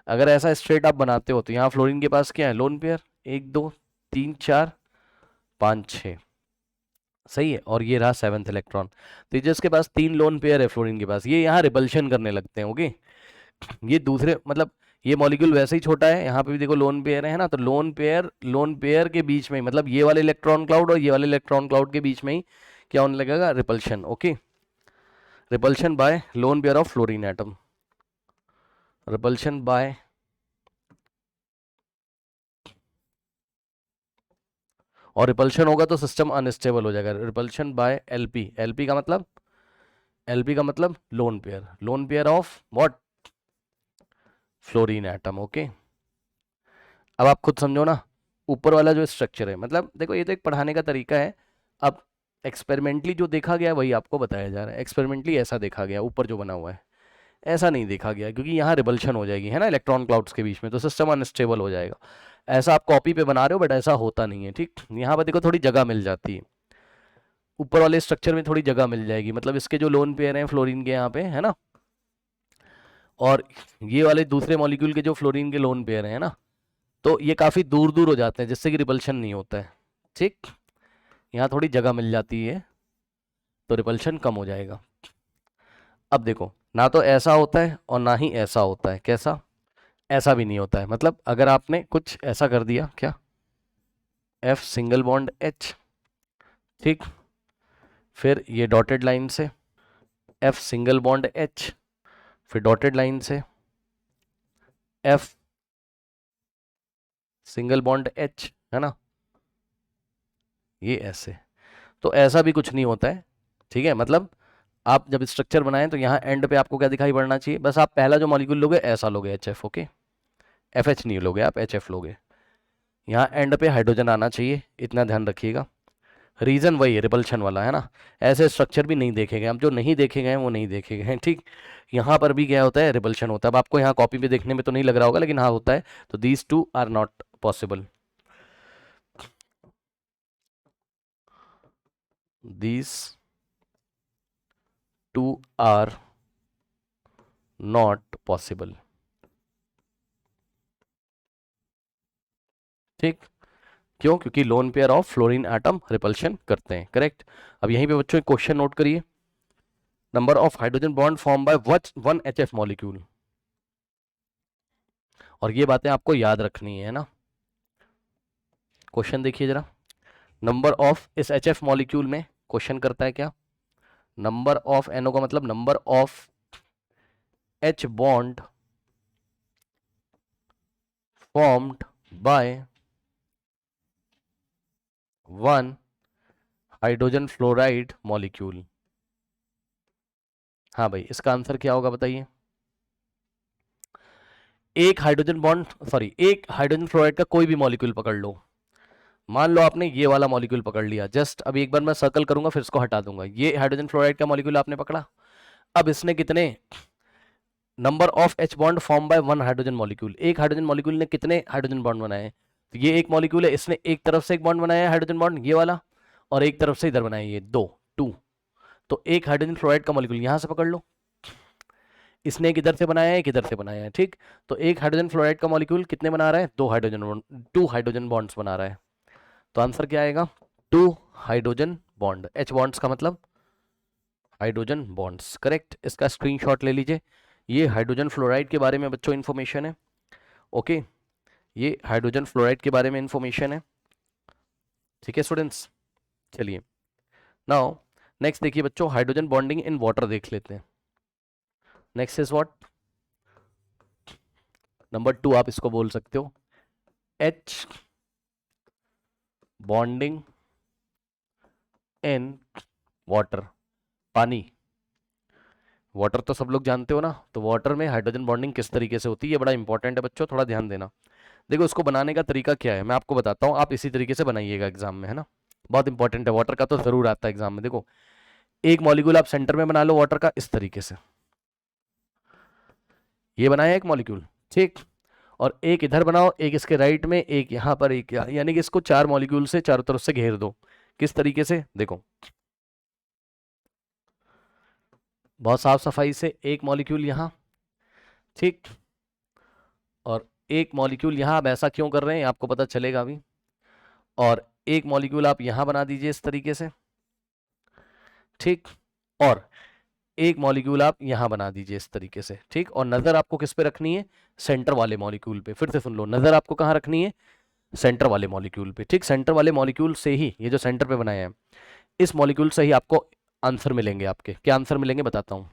अगर ऐसा स्ट्रेट आप बनाते हो तो यहाँ फ्लोरीन के पास क्या है, लोन पेयर, 1 2 3 4 5 6, सही है, और ये रहा 7th इलेक्ट्रॉन। तो जिसके पास 3 लोन पेयर है फ्लोरीन के पास, ये यहाँ रिपल्शन करने लगते हैं, ओके। ये दूसरे मतलब ये मॉलिक्यूल वैसे ही छोटा है, यहाँ पे भी देखो लोन पेयर है ना, तो लोन पेयर के बीच में ही, मतलब ये वाले इलेक्ट्रॉन क्लाउड और ये वाले इलेक्ट्रॉन क्लाउड के बीच में ही क्या होने लगेगा, repulsion, okay. Repulsion by lone pair of fluorine atom, repulsion by और रिपल्शन होगा तो सिस्टम अनस्टेबल हो जाएगा। रिपल्शन बाय एलपी, एलपी का मतलब loan pair of what, fluorine atom, okay. अब आप खुद समझो ना, ऊपर वाला जो स्ट्रक्चर है, मतलब देखो ये तो एक पढ़ाने का तरीका है। अब एक्सपेरिमेंटली जो देखा गया वही आपको बताया जा रहा है। एक्सपेरिमेंटली ऐसा देखा गया, ऊपर जो बना हुआ है ऐसा नहीं देखा गया, क्योंकि यहाँ रिपल्शन हो जाएगी, है ना, इलेक्ट्रॉन क्लाउड्स के बीच में, तो सिस्टम अनस्टेबल हो जाएगा। ऐसा आप कॉपी पे बना रहे हो, बट ऐसा होता नहीं है, ठीक। यहाँ पर देखो थोड़ी जगह मिल जाती है, ऊपर वाले स्ट्रक्चर में थोड़ी जगह मिल जाएगी, मतलब इसके जो लोन पेयर हैं फ्लोरीन के यहाँ पे, है ना, और ये वाले दूसरे मॉलिक्यूल के जो फ्लोरीन के लोन पेयर हैं ना, तो ये काफ़ी दूर दूर हो जाते हैं, जिससे कि रिपल्शन नहीं होता है, ठीक। यहाँ थोड़ी जगह मिल जाती है तो रिपल्शन कम हो जाएगा। अब देखो, ना तो ऐसा होता है और ना ही ऐसा होता है। कैसा? ऐसा भी नहीं होता है, मतलब अगर आपने कुछ ऐसा कर दिया, क्या, F सिंगल बॉन्ड H, ठीक, फिर ये डॉटेड लाइन से F सिंगल बॉन्ड H, फिर डॉटेड लाइन से F सिंगल बॉन्ड H, है ना, ये ऐसे, तो ऐसा भी कुछ नहीं होता है, ठीक है। मतलब आप जब स्ट्रक्चर बनाएं तो यहाँ एंड पे आपको क्या दिखाई पड़ना चाहिए, बस आप पहला जो मॉलिक्यूल लोगे ऐसा लोगे, HF, ओके, FH नहीं लोगे आप, HF लोगे। यहाँ एंड पे हाइड्रोजन आना चाहिए, इतना ध्यान रखिएगा। रीज़न वही है, रिपल्शन वाला, है ना। ऐसे स्ट्रक्चर भी नहीं देखे गए, अब जो नहीं देखे गए हैं वो नहीं देखे गए हैं, ठीक। यहाँ पर भी क्या होता है, रिपल्शन होता है। अब आपको यहाँ कॉपी पे देखने में तो नहीं लग रहा होगा, लेकिन हाँ होता है। तो these two are not possible, these two are not possible, ठीक। क्यों? क्योंकि lone pair of fluorine atom repulsion करते हैं, करेक्ट। अब यहीं पे बच्चों एक क्वेश्चन नोट करिए, number of hydrogen bond form by one HF molecule, और ये बातें आपको याद रखनी है ना। क्वेश्चन देखिए जरा, नंबर ऑफ इस HF मॉलिक्यूल में क्वेश्चन करता है क्या, नंबर ऑफ, NO का मतलब number of H bond formed by one hydrogen fluoride molecule. हाँ भाई, इसका आंसर क्या होगा बताइए। एक हाइड्रोजन फ्लोराइड का कोई भी मॉलिक्यूल पकड़ लो, मान लो आपने ये वाला मॉलिक्यूल पकड़ लिया, जस्ट अभी एक बार मैं सर्कल करूंगा फिर इसको हटा दूंगा, ये हाइड्रोजन फ्लोराइड का मॉलिक्यूल आपने पकड़ा। अब इसने कितने number of H bond form by one hydrogen molecule, एक हाइड्रोजन मॉलिक्यूल ने कितने हाइड्रोजन बॉन्ड बनाए, तो ये एक मॉलिक्यूल है, इसने एक तरफ से एक बॉन्ड बनाया है हाइड्रोजन बॉन्ड ये वाला, और एक तरफ से इधर बनाया ये दो, टू। तो एक हाइड्रोजन फ्लोराइड का मॉलिक्यूल यहां से पकड़ लो, इसने एक इधर से बनाया है, एक इधर से बनाया है, ठीक। तो एक हाइड्रोजन फ्लोराइड का मॉलिक्यूल कितने बना रहा है, टू हाइड्रोजन बॉन्ड्स बना रहा है। तो आंसर क्या आएगा, 2 हाइड्रोजन बॉन्ड, H बॉन्ड्स का मतलब हाइड्रोजन बॉन्ड्स, करेक्ट। इसका स्क्रीनशॉट ले लीजिए। ये हाइड्रोजन फ्लोराइड के बारे में बच्चों इन्फॉर्मेशन है, ओके, ये हाइड्रोजन फ्लोराइड के बारे में इन्फॉर्मेशन है, ठीक है स्टूडेंट्स। चलिए नाउ नेक्स्ट देखिए बच्चों, हाइड्रोजन बॉन्डिंग इन वाटर देख लेते हैं। नेक्स्ट इज व्हाट, नंबर 2 आप इसको बोल सकते हो, H बॉन्डिंग इन वाटर, पानी। वाटर तो सब लोग जानते हो ना, तो वाटर में हाइड्रोजन बॉन्डिंग किस तरीके से होती है, ये बड़ा इंपॉर्टेंट है बच्चों, थोड़ा ध्यान देना। देखो इसको बनाने का तरीका क्या है मैं आपको बताता हूँ, आप इसी तरीके से बनाइएगा एग्जाम में, है ना। बहुत इंपॉर्टेंट है, वाटर का तो जरूर आता है एग्जाम में। देखो एक मॉलिक्यूल आप सेंटर में बना लो वाटर का इस तरीके से, ये बनाया एक मॉलिक्यूल, ठीक। और एक इधर बनाओ, एक इसके राइट में, एक यहां पर, एक यहाँ, यानी कि इसको चार मॉलिक्यूल से चारों तरफ से घेर दो। किस तरीके से, देखो बहुत साफ सफाई से, एक मॉलिक्यूल यहां, ठीक, और एक मॉलिक्यूल यहां। अब ऐसा क्यों कर रहे हैं आपको पता चलेगा अभी। और एक मॉलिक्यूल आप यहां बना दीजिए इस तरीके से, ठीक। और एक मॉलिक्यूल आप यहां बना दीजिए इस तरीके से, ठीक। और नजर आपको किस पे रखनी है, सेंटर वाले मॉलिक्यूल पे। फिर से सुन लो, नजर आपको कहां रखनी है, सेंटर वाले मॉलिक्यूल पे, ठीक। सेंटर वाले मॉलिक्यूल से ही, ये जो सेंटर पे बनाया है, इस मॉलिक्यूल से ही आपको आंसर मिलेंगे। आपके क्या आंसर मिलेंगे बताता हूं।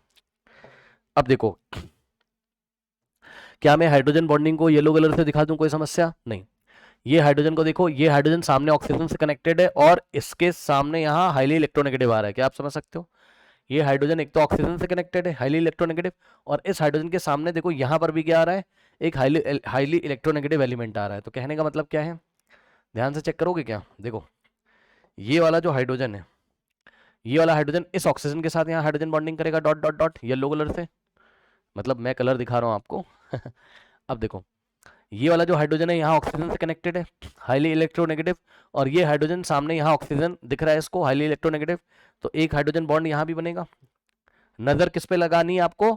अब देखो, क्या मैं हाइड्रोजन बॉन्डिंग को येलो कलर से दिखा दूं, कोई समस्या नहीं। ये हाइड्रोजन को देखो, ये हाइड्रोजन सामने ऑक्सीजन से कनेक्टेड है और इसके सामने यहाँ हाईली इलेक्ट्रोनेगेटिव आ रहा है, क्या आप समझ सकते हो। ये हाइड्रोजन एक तो ऑक्सीजन से कनेक्टेड है, हाईली इलेक्ट्रोनेगेटिव, और इस हाइड्रोजन के सामने देखो यहाँ पर भी क्या आ रहा है, एक हाईली इलेक्ट्रोनेगेटिव एलिमेंट आ रहा है। तो कहने का मतलब क्या है, ध्यान से चेक करोगे क्या, देखो ये वाला जो हाइड्रोजन है, ये वाला हाइड्रोजन इस ऑक्सीजन के साथ यहाँ हाइड्रोजन बॉन्डिंग करेगा dot dot dot yellow colour से, मतलब मैं कलर दिखा रहा हूँ आपको। अब देखो, ये वाला जो हाइड्रोजन है यहाँ ऑक्सीजन से कनेक्टेड है, हाईली इलेक्ट्रोनेगेटिव, और ये हाइड्रोजन सामने यहाँ ऑक्सीजन दिख रहा है इसको, हाईली इलेक्ट्रोनेगेटिव। तो एक हाइड्रोजन बॉन्ड यहाँ भी बनेगा। नजर किस पे लगानी है आपको,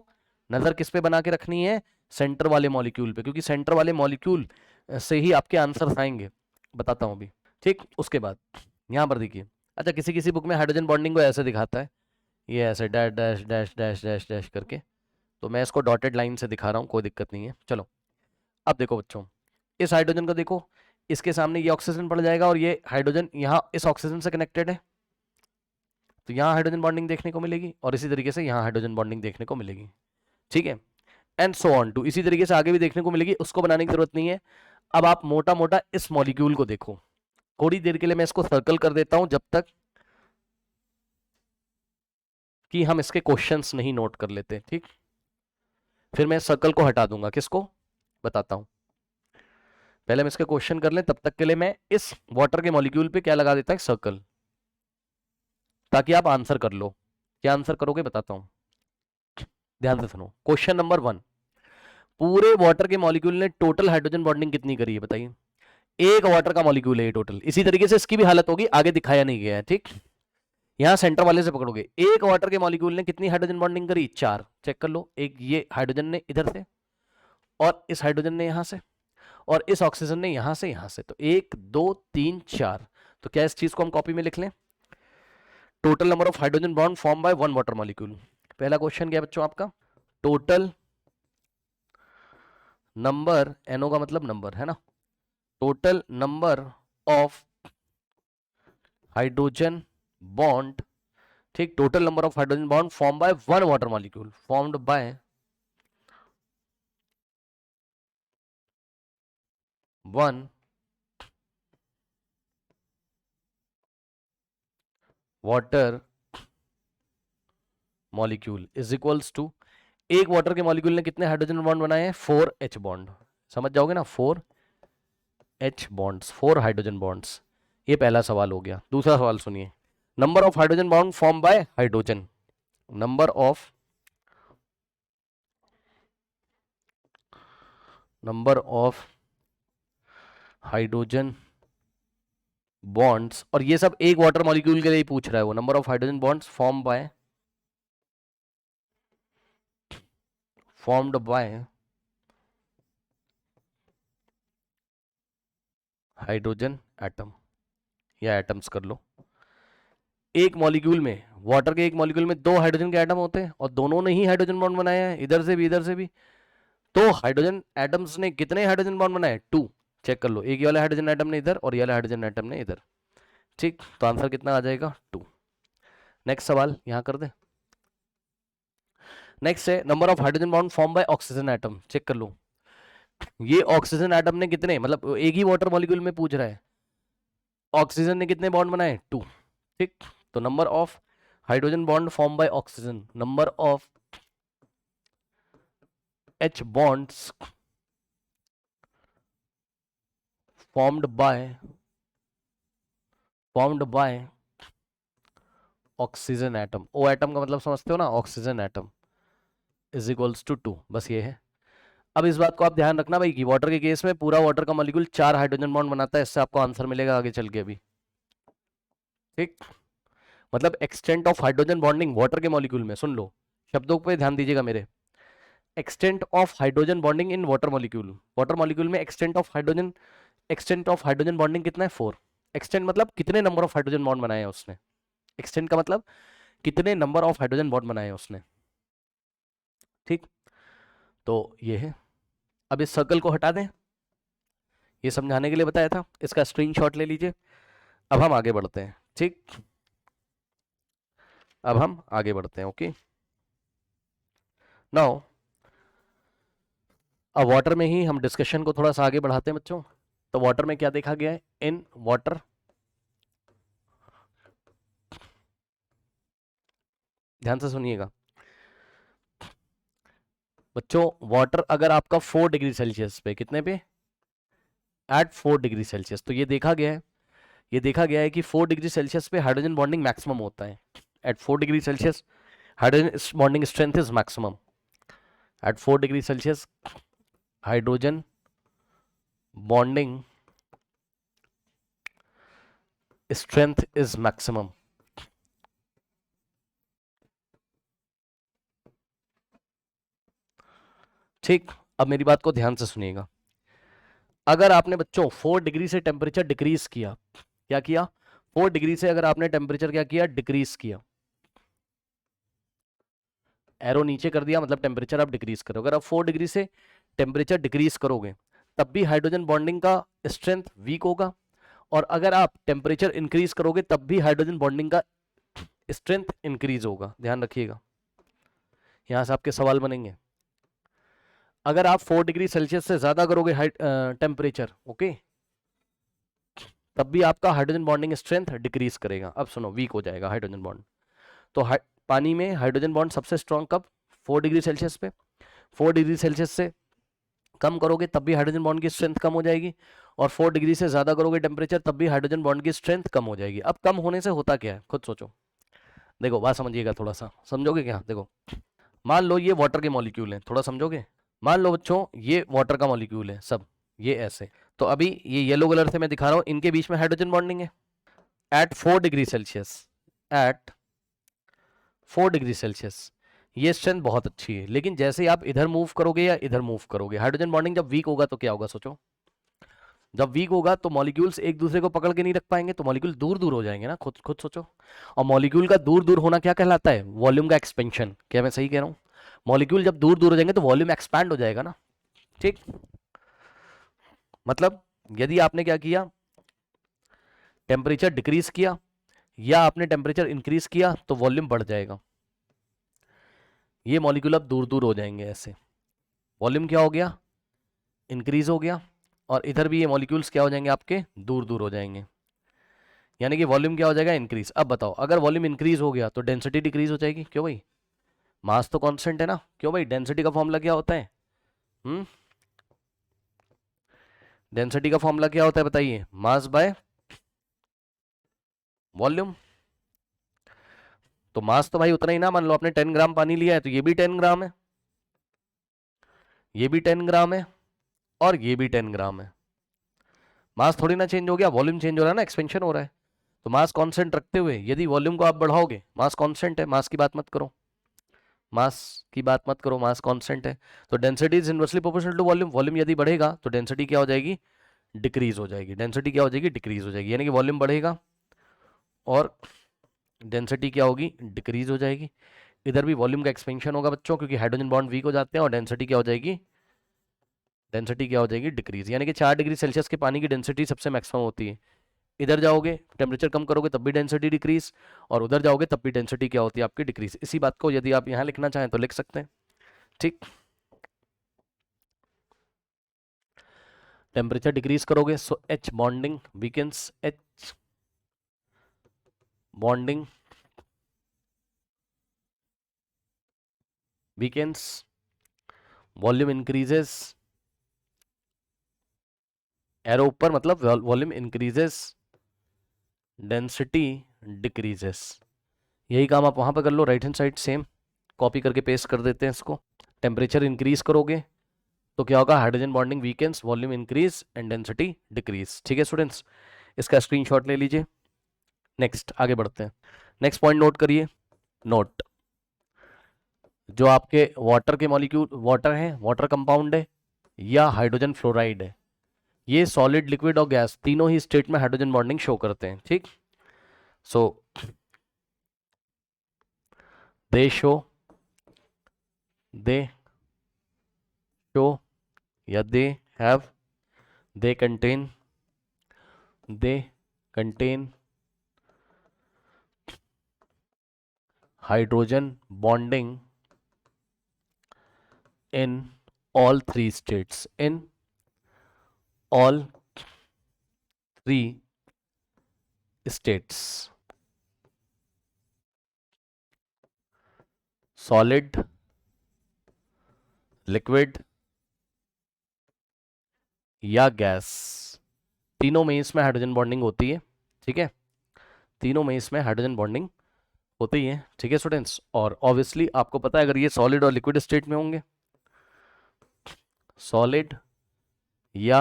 नजर किस पे बना के रखनी है, सेंटर वाले मॉलिक्यूल पे, क्योंकि सेंटर वाले मॉलिक्यूल से ही आपके आंसर आएंगे। बताता हूँ अभी, ठीक। उसके बाद यहाँ पर देखिए, अच्छा किसी किसी बुक में हाइड्रोजन बॉन्डिंग को ऐसे दिखाता है, ये ऐसे dash dash dash dash dash dash करके, तो मैं इसको डॉटेड लाइन से दिखा रहा हूँ, कोई दिक्कत नहीं है। चलो अब देखो बच्चों, इस हाइड्रोजन को देखो, इसके सामने ये ऑक्सीजन पड़ जाएगा और ये हाइड्रोजन यहाँ इस ऑक्सीजन से कनेक्टेड है, तो यहाँ हाइड्रोजन बॉन्डिंग देखने को मिलेगी, और इसी तरीके से यहाँ हाइड्रोजन बॉन्डिंग देखने को मिलेगी, ठीक है। एंड सो ऑन टू, इसी तरीके से आगे भी देखने को मिलेगी, उसको बनाने की जरूरत नहीं है। अब आप मोटा मोटा इस मॉलिक्यूल को देखो, थोड़ी देर के लिए मैं इसको सर्कल कर देता हूं, जब तक कि हम इसके क्वेश्चंस नहीं नोट कर लेते, ठीक। फिर मैं सर्कल को हटा दूंगा, किसको बताता हूं, पहले हम इसके क्वेश्चन कर लें, तब तक के लिए मैं इस वाटर के मॉलिक्यूल पे क्या लगा देता है, सर्कल, ताकि आप आंसर कर लो। क्या आंसर करोगे बताता हूं, ध्यान से सुनो। क्वेश्चन नंबर 1, पूरे वाटर के मॉलिक्यूल ने टोटल हाइड्रोजन बॉन्डिंग कितनी करी है बताइए। एक वाटर का मॉलिक्यूल है ये टोटल, इसी तरीके से इसकी भी हालत होगी, आगे दिखाया नहीं गया है, ठीक। यहां सेंटर वाले से पकड़ोगे, एक वाटर के मॉलिक्यूल ने कितनी हाइड्रोजन बॉन्डिंग करी, 4, चेक कर लो। एक ये हाइड्रोजन ने इधर से, और इस हाइड्रोजन ने यहां से, और इस ऑक्सीजन ने यहां से, तो 1 2 3 4। तो क्या इस चीज को हम कॉपी में लिख लें, total number of hydrogen bond form by one water molecule. पहला क्वेश्चन क्या है बच्चों आपका, टोटल नंबर, एनओ का मतलब नंबर है ना, total number of hydrogen bond, ठीक, total number of hydrogen bond form by one water molecule, formed by one water molecule is equals to, एक वाटर के मॉलिक्यूल ने कितने हाइड्रोजन बॉन्ड बनाए हैं, 4 H बॉन्ड। समझ जाओगे ना, 4 H बॉन्ड्स, 4 हाइड्रोजन बॉन्ड्स। ये पहला सवाल हो गया। दूसरा सवाल सुनिए, number of hydrogen bond form bye hydrogen, number of hydrogen bonds, और ये सब एक वाटर मॉलिक्यूल के लिए ही पूछ रहा है वो, number of hydrogen bonds formed by hydrogen atom, या एटम्स कर लो। एक मॉलिक्यूल में, वाटर के एक मॉलिक्यूल में 2 हाइड्रोजन के एटम होते हैं, और दोनों ने ही हाइड्रोजन बॉन्ड बनाया है, इधर से भी इधर से भी। तो हाइड्रोजन एटम्स ने कितने हाइड्रोजन बॉन्ड बनाए, 2। चेक कर लो, एक ये वाला हाइड्रोजन एटम ने इधर, और ये वाला हाइड्रोजन एटम ने इधर, ठीक। तो आंसर कितना आ जाएगा, 2। नेक्स्ट सवाल यहां कर दे। नेक्स्ट है, number of hydrogen bond form by oxygen atom, check कर लो। ये ऑक्सीजन एटम ने कितने, मतलब एक ही वाटर मॉलिक्यूल में पूछ रहा है, ऑक्सीजन ने कितने बॉन्ड बनाए, 2, ठीक। तो number of hydrogen bond form by oxygen, number of H bonds formed by oxygen atom, O atom का मतलब समझते हो ना, oxygen atom is equals to 2, बस ये है। अब इस बात को आप ध्यान रखना भाई कि वाटर के केस में पूरा वाटर का मॉलिक्यूल 4 हाइड्रोजन बॉन्ड बनाता है, इससे आपको आंसर मिलेगा आगे चल के अभी, ठीक। मतलब extent of hydrogen bonding water के मॉलिक्यूल में, सुन लो शब्दों पे ध्यान दीजिएगा मेरे, extent of hydrogen bonding in water molecule में एक्सटेंट ऑफ हाइड्रोजन बॉन्डिंग कितना है, 4। एक्सटेंट मतलब कितने नंबर ऑफ हाइड्रोजन बॉन्ड बनाए हैं उसने, एक्सटेंट का मतलब कितने नंबर ऑफ हाइड्रोजन बॉन्ड बनाए हैं उसने, ठीक। तो ये है। अब इस सर्कल को हटा दें, ये समझाने के लिए बताया था, इसका स्क्रीनशॉट ले लीजिए। अब हम आगे बढ़ते हैं, ठीक। अब हम आगे बढ़ते हैं, ओके। नाउ अब वाटर में ही हम डिस्कशन को थोड़ा सा आगे बढ़ाते हैं बच्चों। तो वाटर में क्या देखा गया है, इन वाटर ध्यान से सुनिएगा बच्चों, वाटर अगर आपका 4 डिग्री सेल्सियस पे, कितने पे, एट 4 डिग्री सेल्सियस, तो ये देखा गया है, ये देखा गया है कि 4 डिग्री सेल्सियस पे हाइड्रोजन बॉन्डिंग मैक्सिमम होता है। At 4 degree Celsius hydrogen bonding strength is maximum. At 4 degree Celsius hydrogen bonding strength is maximum. ठीक, अब मेरी बात को ध्यान से सुनिएगा। अगर आपने बच्चों 4 डिग्री से टेम्परेचर डिक्रीज किया, क्या किया, 4 डिग्री से अगर आपने टेम्परेचर क्या किया, डिक्रीज किया, एरो नीचे कर दिया, मतलब टेम्परेचर आप डिक्रीज करोगे। अगर आप 4 डिग्री से टेम्परेचर डिक्रीज करोगे तब भी हाइड्रोजन बॉन्डिंग का स्ट्रेंथ वीक होगा, और अगर आप टेम्परेचर इंक्रीज करोगे तब भी हाइड्रोजन बॉन्डिंग का स्ट्रेंथ इंक्रीज होगा। ध्यान रखिएगा, यहां से आपके सवाल बनेंगे। अगर आप 4 डिग्री सेल्सियस से ज्यादा करोगे टेम्परेचर, ओके, तब भी आपका हाइड्रोजन बॉन्डिंग स्ट्रेंथ डिक्रीज करेगा। अब सुनो, वीक हो जाएगा हाइड्रोजन बॉन्ड। तो पानी में हाइड्रोजन बॉन्ड सबसे स्ट्रॉन्ग कब, 4 डिग्री सेल्सियस पे। 4 डिग्री सेल्सियस से कम करोगे तब भी हाइड्रोजन बॉन्ड की स्ट्रेंथ कम हो जाएगी, और 4 डिग्री से ज्यादा करोगे टेम्परेचर तब भी हाइड्रोजन बॉन्ड की स्ट्रेंथ कम हो जाएगी। अब कम होने से होता क्या है, खुद सोचो, देखो बात समझिएगा, थोड़ा सा समझोगे क्या, देखो मान लो ये वाटर के मॉलिक्यूल हैं, थोड़ा समझोगे। मान लो बच्चों ये वाटर का मॉलिक्यूल है सब, ये ऐसे, तो अभी ये येलो कलर से मैं दिखा रहा हूं, इनके बीच में हाइड्रोजन बॉन्डिंग है at 4 degree Celsius, at 4 degree Celsius ये स्ट्रेंथ बहुत अच्छी है। लेकिन जैसे ही आप इधर मूव करोगे या इधर मूव करोगे, हाइड्रोजन बॉन्डिंग जब वीक होगा तो क्या होगा, सोचो। जब वीक होगा तो मॉलिक्यूल्स एक दूसरे को पकड़ के नहीं रख पाएंगे, तो मॉलिक्यूल दूर दूर हो जाएंगे ना, खुद खुद सोचो। और मॉलिक्यूल का दूर दूर होना क्या कहलाता है, वॉल्यूम का एक्सपेंशन। क्या मैं सही कह रहा हूं, मॉलिक्यूल जब दूर दूर हो जाएंगे तो वॉल्यूम एक्सपैंड हो जाएगा ना, ठीक। मतलब यदि आपने क्या किया, टेम्परेचर डिक्रीज किया या आपने टेम्परेचर इंक्रीज किया तो वॉल्यूम बढ़ जाएगा। ये मॉलिक्यूल अब दूर दूर हो जाएंगे ऐसे, वॉल्यूम क्या हो गया, इंक्रीज हो गया, और इधर भी ये मॉलिक्यूल्स क्या हो जाएंगे आपके, दूर दूर हो जाएंगे, यानी कि वॉल्यूम क्या हो जाएगा, इंक्रीज। अब बताओ, अगर वॉल्यूम इंक्रीज हो गया तो डेंसिटी डिक्रीज हो जाएगी, क्यों भाई, मास तो कांस्टेंट है ना, क्यों भाई, डेंसिटी का फॉर्मूला क्या होता है, डेंसिटी का फॉर्मूला क्या होता है बताइए, मास बाय वॉल्यूम। तो मास तो भाई उतना ही ना, मान लो आपने 10 ग्राम पानी लिया है तो ये भी 10 ग्राम है, ये भी 10 ग्राम है, और ये भी 10 ग्राम है। मास थोड़ी ना चेंज हो गया, वॉल्यूम चेंज हो रहा है ना, एक्सपेंशन हो रहा है। तो मास कांस्टेंट रखते हुए यदि वॉल्यूम को आप बढ़ाओगे, मास कांस्टेंट है, मास की बात मत करो, मास की बात मत करो, मास कांस्टेंट है, तो density is inversely proportional to volume. Volume यदि बढ़ेगा तो डेंसिटी क्या हो जाएगी, डिक्रीज हो जाएगी। डेंसिटी क्या हो जाएगी, डिक्रीज हो जाएगी, यानी कि वॉल्यूम बढ़ेगा और डेंसिटी क्या होगी, डिक्रीज हो जाएगी। इधर भी वॉल्यूम का एक्सपेंशन होगा बच्चों, क्योंकि हाइड्रोजन बॉन्ड वीक हो जाते हैं, और डेंसिटी क्या हो जाएगी, डेंसिटी क्या हो जाएगी, डिक्रीज। यानी कि 4 डिग्री सेल्सियस के पानी की डेंसिटी सबसे मैक्सिमम होती है। इधर जाओगे टेम्परेचर कम करोगे तब भी डेंसिटी डिक्रीज, और उधर जाओगे तब भी डेंसिटी क्या होती है आपकी, डिक्रीज। इसी बात को यदि आप यहाँ लिखना चाहें तो लिख सकते हैं, ठीक। टेम्परेचर डिक्रीज करोगे so H bonding weakens, H bonding weakens, volume increases, arrow ऊपर मतलब वॉल्यूम इंक्रीजेस, डेंसिटी डिक्रीजेस। यही काम आप वहाँ पे कर लो, right hand side same copy करके पेस्ट कर देते हैं इसको। टेम्परेचर इंक्रीज करोगे तो क्या होगा, hydrogen bonding weakens, volume increase and density decrease. ठीक है स्टूडेंट्स, इसका स्क्रीनशॉट ले लीजिए। नेक्स्ट आगे बढ़ते हैं, नेक्स्ट पॉइंट नोट करिए। नोट, जो आपके वाटर के मॉलिक्यूल, वाटर है, वाटर कंपाउंड है या हाइड्रोजन फ्लोराइड है, ये सॉलिड, लिक्विड और गैस तीनों ही स्टेट में हाइड्रोजन बॉन्डिंग शो करते हैं। ठीक, सो दे शो, दे शो या they have, they contain, they contain hydrogen bonding in all three states, in all three states, solid, liquid या गैस, तीनों में इसमें हाइड्रोजन बॉन्डिंग होती है। ठीक है, तीनों में इसमें हाइड्रोजन बॉन्डिंग होती है। ठीक है स्टूडेंट्स, और ऑब्वियसली आपको पता है अगर ये सॉलिड और लिक्विड स्टेट में होंगे, सॉलिड या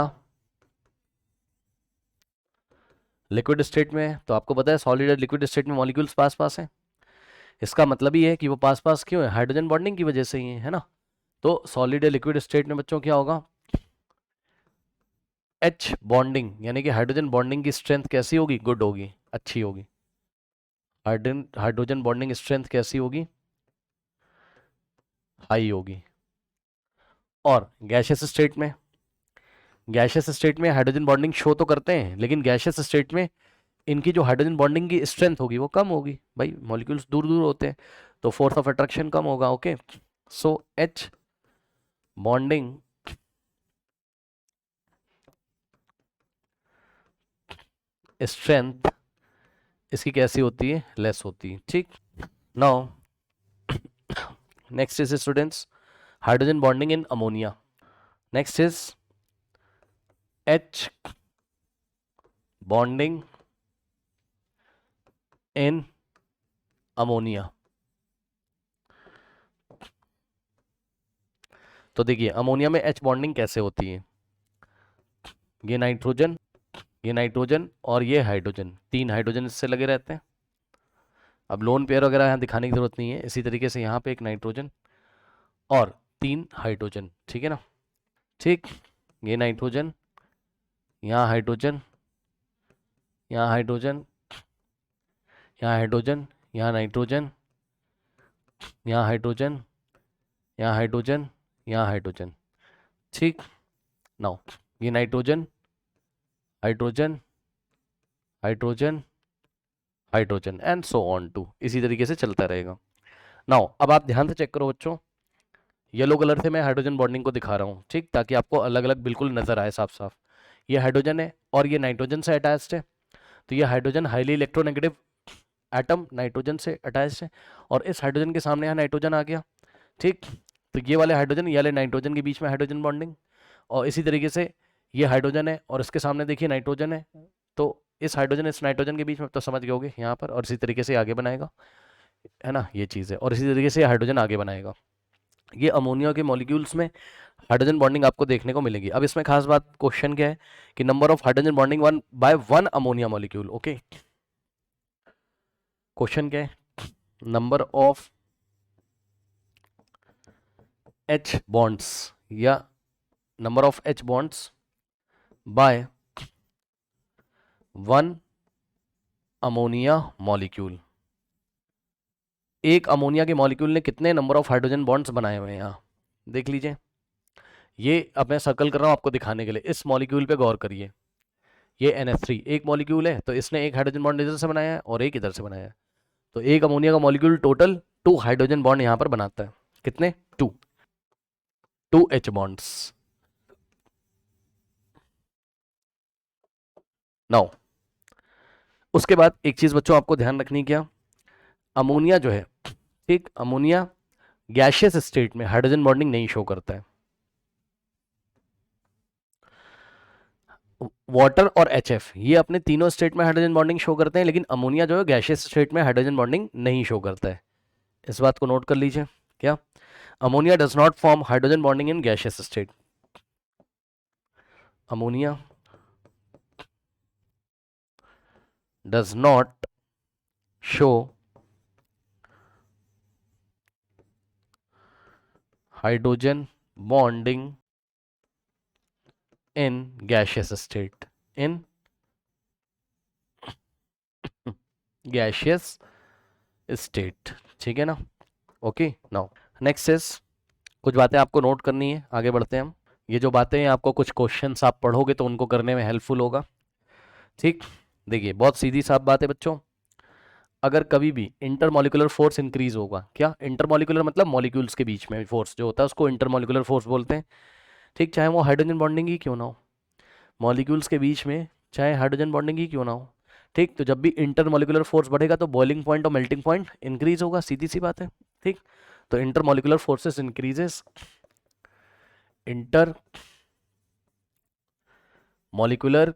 लिक्विड स्टेट में है, तो आपको पता है सॉलिड और लिक्विड स्टेट में मॉलिक्यूल्स पास पास हैं। इसका मतलब ही है कि वो पास पास क्यों है, हाइड्रोजन बॉन्डिंग की वजह से ही है ना। तो सॉलिड या लिक्विड स्टेट में बच्चों क्या होगा, एच बॉन्डिंग, यानी कि हाइड्रोजन बॉन्डिंग की स्ट्रेंथ कैसी होगी, गुड होगी, अच्छी होगी। हाइड्रोजन बॉन्डिंग स्ट्रेंथ कैसी होगी, हाई होगी। और गैशियस स्टेट में, गैशियस स्टेट में हाइड्रोजन बॉन्डिंग शो तो करते हैं, लेकिन गैशियस स्टेट में इनकी जो हाइड्रोजन बॉन्डिंग की स्ट्रेंथ होगी वो कम होगी, भाई मॉलिक्यूल्स दूर दूर होते हैं तो फोर्स ऑफ अट्रैक्शन कम होगा। Okay, so H bonding strength इसकी कैसी होती है, लेस होती है। ठीक, now next is students hydrogen bonding in ammonia. Next is H bonding in ammonia. तो देखिए अमोनिया में एच बॉन्डिंग कैसे होती है, ये नाइट्रोजन, ये नाइट्रोजन और ये हाइड्रोजन, तीन हाइड्रोजन इससे लगे रहते हैं। अब लोन पेयर वगैरह यहाँ दिखाने की जरूरत नहीं है, इसी तरीके से यहाँ पे एक नाइट्रोजन और तीन हाइड्रोजन। ठीक है ना, ठीक, ये नाइट्रोजन, यहाँ हाइड्रोजन, यहाँ हाइड्रोजन, यहाँ हाइड्रोजन, यहाँ नाइट्रोजन, यहाँ हाइड्रोजन, यहाँ हाइड्रोजन, यहाँ हाइड्रोजन। ठीक, नाउ ये nitrogen, hydrogen, hydrogen, hydrogen and so on too, इसी तरीके से चलता रहेगा। नाउ अब आप ध्यान से चेक करो बच्चों, येलो कलर से मैं हाइड्रोजन बॉन्डिंग को दिखा रहा हूँ, ठीक, ताकि आपको अलग अलग बिल्कुल नजर आए साफ साफ। ये हाइड्रोजन है और ये नाइट्रोजन से अटैच्ड है, तो ये hydrogen highly electronegative atom nitrogen से अटैच्ड है, और इस हाइड्रोजन के सामने यहाँ नाइट्रोजन आ गया। ठीक, तो ये वाले हाइड्रोजन, ये वाले नाइट्रोजन के बीच में हाइड्रोजन बॉन्डिंग, और इसी तरीके से ये हाइड्रोजन है और इसके सामने देखिए नाइट्रोजन है, तो इस हाइड्रोजन इस नाइट्रोजन के बीच में, तो समझ गए होगे यहाँ पर, और इसी तरीके से आगे बनाएगा, है ना, ये चीज़ है, और इसी तरीके से हाइड्रोजन आगे बनाएगा। ये अमोनिया के मॉलिक्यूल्स में हाइड्रोजन बॉन्डिंग आपको देखने को मिलेगी। अब इसमें खास बात, क्वेश्चन क्या है कि number of hydrogen bonding one by one ammonia molecule. Okay, question क्या है, नंबर ऑफ एच बॉन्ड्स या number of H bonds by one ammonia molecule. एक अमोनिया के मॉलिक्यूल ने कितने नंबर ऑफ हाइड्रोजन बॉन्ड्स बनाए हुए हैं, यहाँ देख लीजिए। ये अब मैं सर्कल कर रहा हूँ आपको दिखाने के लिए, इस मॉलिक्यूल पे गौर करिए। ये NH3 एक मॉलिक्यूल है, तो इसने एक हाइड्रोजन बॉन्ड इधर से बनाया है और एक इधर से बनाया है, तो एक अमोनिया का मॉलिक्यूल टोटल 2 हाइड्रोजन बॉन्ड यहाँ पर बनाता है। कितने, 2 H बॉन्ड्स। नाउ उसके बाद एक चीज बच्चों आपको ध्यान रखनी, क्या, अमोनिया जो है, ठीक, अमोनिया गैशियस स्टेट में हाइड्रोजन बॉन्डिंग नहीं शो करता है। वाटर और HF ये अपने तीनों स्टेट में हाइड्रोजन बॉन्डिंग शो करते हैं, लेकिन अमोनिया जो है गैशियस स्टेट में हाइड्रोजन बॉन्डिंग नहीं शो करता है। इस बात को नोट कर लीजिए। क्या? Ammonia does not form hydrogen bonding in gaseous state. Ammonia does not show hydrogen bonding in gaseous state, in gaseous state, ठीक है ना? ओके, नाउ नेक्स्ट इज, कुछ बातें आपको नोट करनी है, आगे बढ़ते हैं हम। ये जो बातें हैं आपको कुछ क्वेश्चंस आप पढ़ोगे तो उनको करने में हेल्पफुल होगा। ठीक, देखिए बहुत सीधी साफ बात है बच्चों, अगर कभी भी इंटरमॉलिक्यूलर फोर्स इंक्रीज होगा, क्या इंटरमॉलिक्यूलर मतलब मॉलिक्यूल्स के बीच में फोर्स जो होता है उसको इंटरमॉलिक्यूलर फोर्स बोलते हैं। ठीक, चाहे वो हाइड्रोजन बॉन्डिंग ही क्यों ना हो, मॉलिक्यूल्स के बीच में चाहे हाइड्रोजन बॉन्डिंग ही क्यों ना हो। ठीक, तो जब भी इंटरमॉलिक्यूलर फोर्स बढ़ेगा तो बॉइलिंग पॉइंट और मेल्टिंग पॉइंट इंक्रीज होगा, सीधी सी बात है। ठीक, तो intermolecular forces increases, inter molecular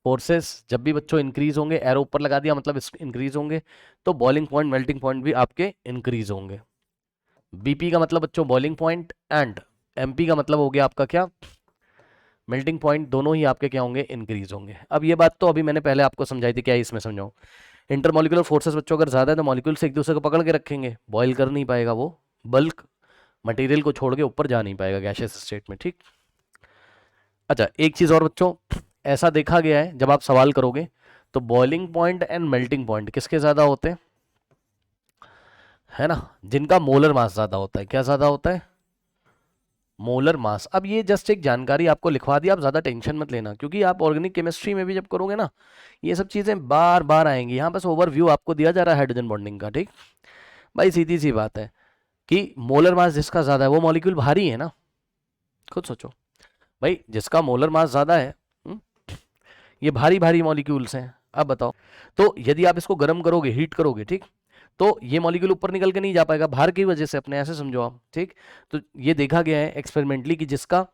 forces जब भी बच्चों इंक्रीज होंगे, एरो ऊपर लगा दिया मतलब इंक्रीज होंगे, तो बॉइलिंग पॉइंट मेल्टिंग पॉइंट भी आपके इंक्रीज होंगे। बीपी का मतलब बच्चों बॉइलिंग पॉइंट, एंड एमपी का मतलब हो गया आपका क्या, मेल्टिंग पॉइंट, दोनों ही आपके क्या होंगे, इंक्रीज होंगे। अब ये बात तो अभी मैंने पहले आपको समझाई थी, क्या इसमें समझाऊं। इंटरमॉलिक्यूलर फोर्सेस बच्चों अगर ज्यादा है तो मॉलिक्यूल से एक दूसरे को पकड़ के रखेंगे, बॉयल कर नहीं पाएगा वो, बल्क मटेरियल को छोड़ के ऊपर जा नहीं पाएगा गैसियस स्टेट में। ठीक, अच्छा एक चीज और बच्चों, ऐसा देखा गया है जब आप सवाल करोगे तो boiling point and melting point किसके ज्यादा होते हैं, है ना, जिनका मोलर मास ज्यादा होता है। क्या ज्यादा होता है, मोलर मास। अब ये जस्ट एक जानकारी आपको लिखवा दी, आप ज्यादा टेंशन मत लेना, क्योंकि आप ऑर्गेनिक केमिस्ट्री में भी जब करोगे ना ये सब चीजें बार बार आएंगी। यहाँ बस ओवरव्यू आपको दिया जा रहा है हाइड्रोजन बॉन्डिंग का। ठीक भाई, सीधी सी बात है कि मोलर मास जिसका ज्यादा है वो मॉलिक्यूल भारी है ना, खुद सोचो भाई, जिसका मोलर मास ज्यादा है ये भारी भारी मॉलिक्यूल्स हैं। अब बताओ, तो यदि आप इसको गर्म करोगे, हीट करोगे, ठीक, तो ये मॉलिक्यूल ऊपर निकल के नहीं जा पाएगा भार की वजह से अपने, ऐसे समझो आप। ठीक, तो ये देखा गया है एक्सपेरिमेंटली कि जिसका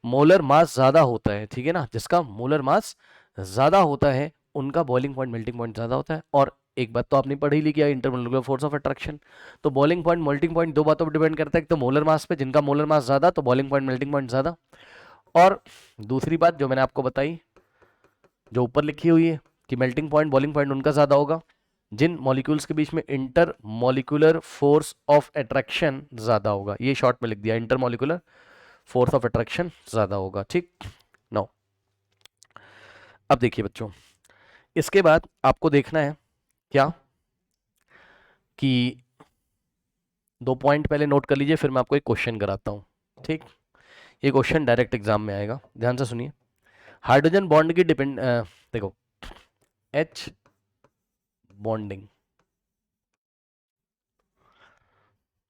मोलर मास ज्यादा होता है, ठीक है ना, जिसका मोलर मास ज्यादा होता है उनका बॉइलिंग पॉइंट मेल्टिंग पॉइंट ज्यादा होता है। और एक बात तो आपने पढ़ी ली किया, इंटरमॉलिक्यूलर फोर्स ऑफ अट्रैक्शन। तो बॉइलिंग पॉइंट मेल्टिंग पॉइंट दो बातों पर डिपेंड करता है, एक तो मोलर मास पे, जिनका मोलर मास ज्यादा तो बॉइलिंग पॉइंट मेल्टिंग पॉइंट ज्यादा। और दूसरी बात जो मैंने आपको बताई, जो ऊपर लिखी हुई है कि मेल्टिंग पॉइंट बॉइलिंग पॉइंट उनका ज्यादा होगा जिन मॉलिक्यूल्स के बीच में inter molecular force of attraction ज्यादा होगा। ये शॉर्ट में लिख दिया, inter molecular force of attraction ज्यादा होगा। ठीक, नो अब देखिए बच्चों, इसके बाद आपको देखना है क्या कि दो पॉइंट पहले नोट कर लीजिए, फिर मैं आपको एक क्वेश्चन कराता हूं। ठीक, ये क्वेश्चन डायरेक्ट एग्जाम में आएगा, ध्यान से सुनिए। हाइड्रोजन बॉन्ड की डिपेंड देखो, एच बॉन्डिंग,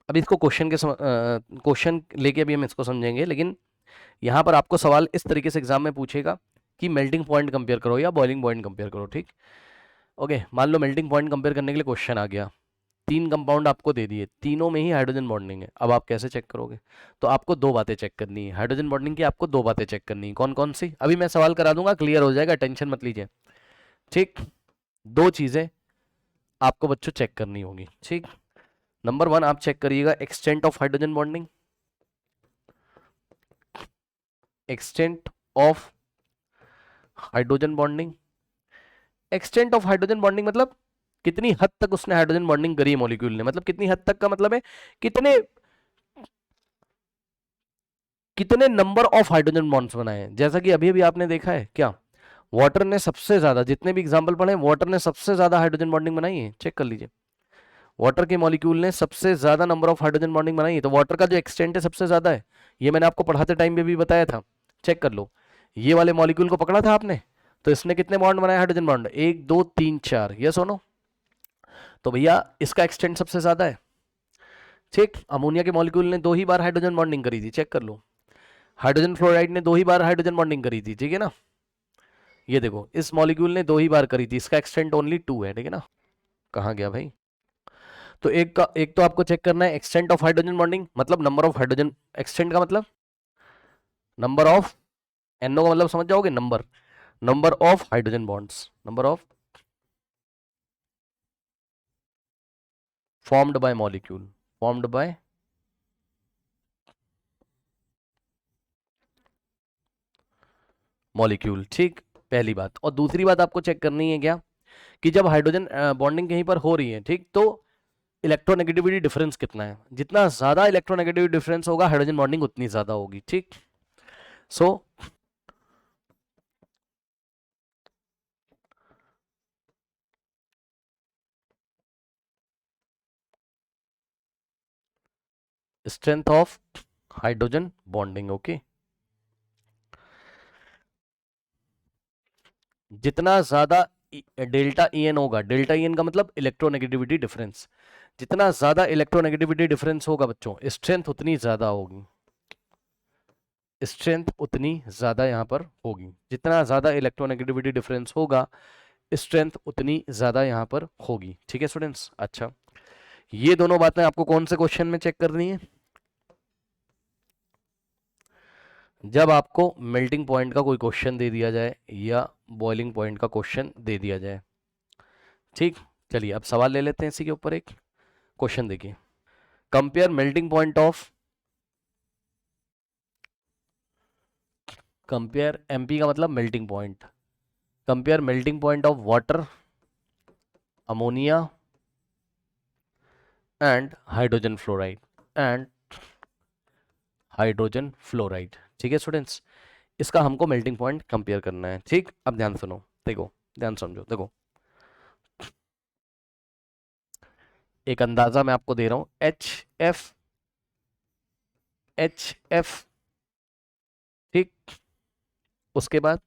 अभी इसको क्वेश्चन के क्वेश्चन लेके अभी हम इसको समझेंगे, लेकिन यहां पर आपको सवाल इस तरीके से एग्जाम में पूछेगा कि मेल्टिंग पॉइंट कंपेयर करो या बॉइलिंग पॉइंट कंपेयर करो। ठीक, ओके, मान लो मेल्टिंग पॉइंट कंपेयर करने के लिए क्वेश्चन आ गया, तीन कंपाउंड आपको दे दिए, तीनों में ही हाइड्रोजन बॉन्डिंग है, अब आप कैसे चेक करोगे। तो आपको दो बातें चेक करनी है, हाइड्रोजन बॉन्डिंग की आपको दो बातें चेक करनी है। कौन कौन सी, अभी मैं सवाल करा दूंगा, क्लियर हो जाएगा, टेंशन मत लीजिए। ठीक, दो चीजें आपको बच्चों चेक करनी होगी। ठीक, नंबर वन आप चेक करिएगा extent of hydrogen bonding, extent of hydrogen bonding. Extent of hydrogen bonding मतलब कितनी हद तक उसने हाइड्रोजन बॉन्डिंग करी है मॉलिक्यूल ने, मतलब कितनी हद तक का मतलब है कितने कितने नंबर ऑफ हाइड्रोजन बॉन्ड्स बनाए हैं। जैसा कि अभी अभी आपने देखा है, क्या वाटर ने सबसे ज्यादा, जितने भी एग्जांपल पढ़े वाटर ने सबसे ज्यादा हाइड्रोजन बॉन्डिंग बनाई है, चेक कर लीजिए। वाटर के मॉलिक्यूल ने सबसे ज्यादा नंबर ऑफ हाइड्रोजन बॉन्डिंग बनाई है, तो वाटर का जो एक्सटेंट है सबसे ज्यादा है, ये मैंने आपको पढ़ाते टाइम पे भी बताया था। चेक कर लो, ये वाले मॉलिक्यूल को पकड़ा था आपने, तो इसने कितने बॉन्ड बनाए हाइड्रोजन बॉन्ड, एक दो तीन चार, यस और नो, तो भैया इसका एक्सटेंट सबसे ज्यादा है। ठीक, अमोनिया के मॉलिक्यूल ने दो ही बार हाइड्रोजन बॉन्डिंग करी थी, चेक कर लो। हाइड्रोजन फ्लोराइड ने दो ही बार हाइड्रोजन बॉन्डिंग करी थी, ठीक है ना, ये देखो इस मॉलिक्यूल ने दो ही बार करी थी, इसका एक्सटेंट ओनली 2 है, ठीक है ना। कहाँ गया भाई, तो एक तो आपको चेक करना है एक्सटेंट ऑफ हाइड्रोजन बॉन्डिंग, मतलब नंबर ऑफ हाइड्रोजन, एक्सटेंट का मतलब नंबर ऑफ NO का मतलब समझ जाओगे, number, number of hydrogen bonds, number of formed by molecule, formed bye molecule, ठीक, पहली बात। और दूसरी बात आपको चेक करनी है क्या, कि जब हाइड्रोजन बॉन्डिंग कहीं पर हो रही है, ठीक, तो इलेक्ट्रोनेगेटिविटी डिफरेंस कितना है, जितना ज्यादा इलेक्ट्रोनेगेटिविटी डिफरेंस होगा हाइड्रोजन बॉन्डिंग उतनी ज्यादा होगी, ठीक। सो strength of hydrogen bonding, okay, जितना ज्यादा डेल्टा ई एन होगा, डेल्टा ई एन का मतलब इलेक्ट्रोनेगेटिविटी डिफरेंस, जितना ज्यादा इलेक्ट्रोनेगेटिविटी डिफरेंस होगा बच्चों, स्ट्रेंथ उतनी ज्यादा होगी, स्ट्रेंथ उतनी ज्यादा यहां पर होगी, जितना ज्यादा इलेक्ट्रोनेगेटिविटी डिफरेंस होगा स्ट्रेंथ उतनी ज्यादा यहां पर होगी, ठीक है स्टूडेंट्स। अच्छा, ये दोनों बातें आपको कौन से क्वेश्चन में चेक करनी है, जब आपको मेल्टिंग पॉइंट का कोई क्वेश्चन दे दिया जाए या बॉइलिंग पॉइंट का क्वेश्चन दे दिया जाए, ठीक। चलिए अब सवाल ले लेते हैं इसी के ऊपर, एक क्वेश्चन देखिए, compare melting point of, compare MP का मतलब melting point, compare melting point of water, ammonia and hydrogen fluoride, and hydrogen fluoride, ठीक है स्टूडेंट्स, इसका हमको मेल्टिंग पॉइंट कंपेयर करना है, ठीक। अब ध्यान सुनो, देखो, ध्यान समझो, देखो, एक अंदाजा मैं आपको दे रहा हूं, एच एफ, ठीक, उसके बाद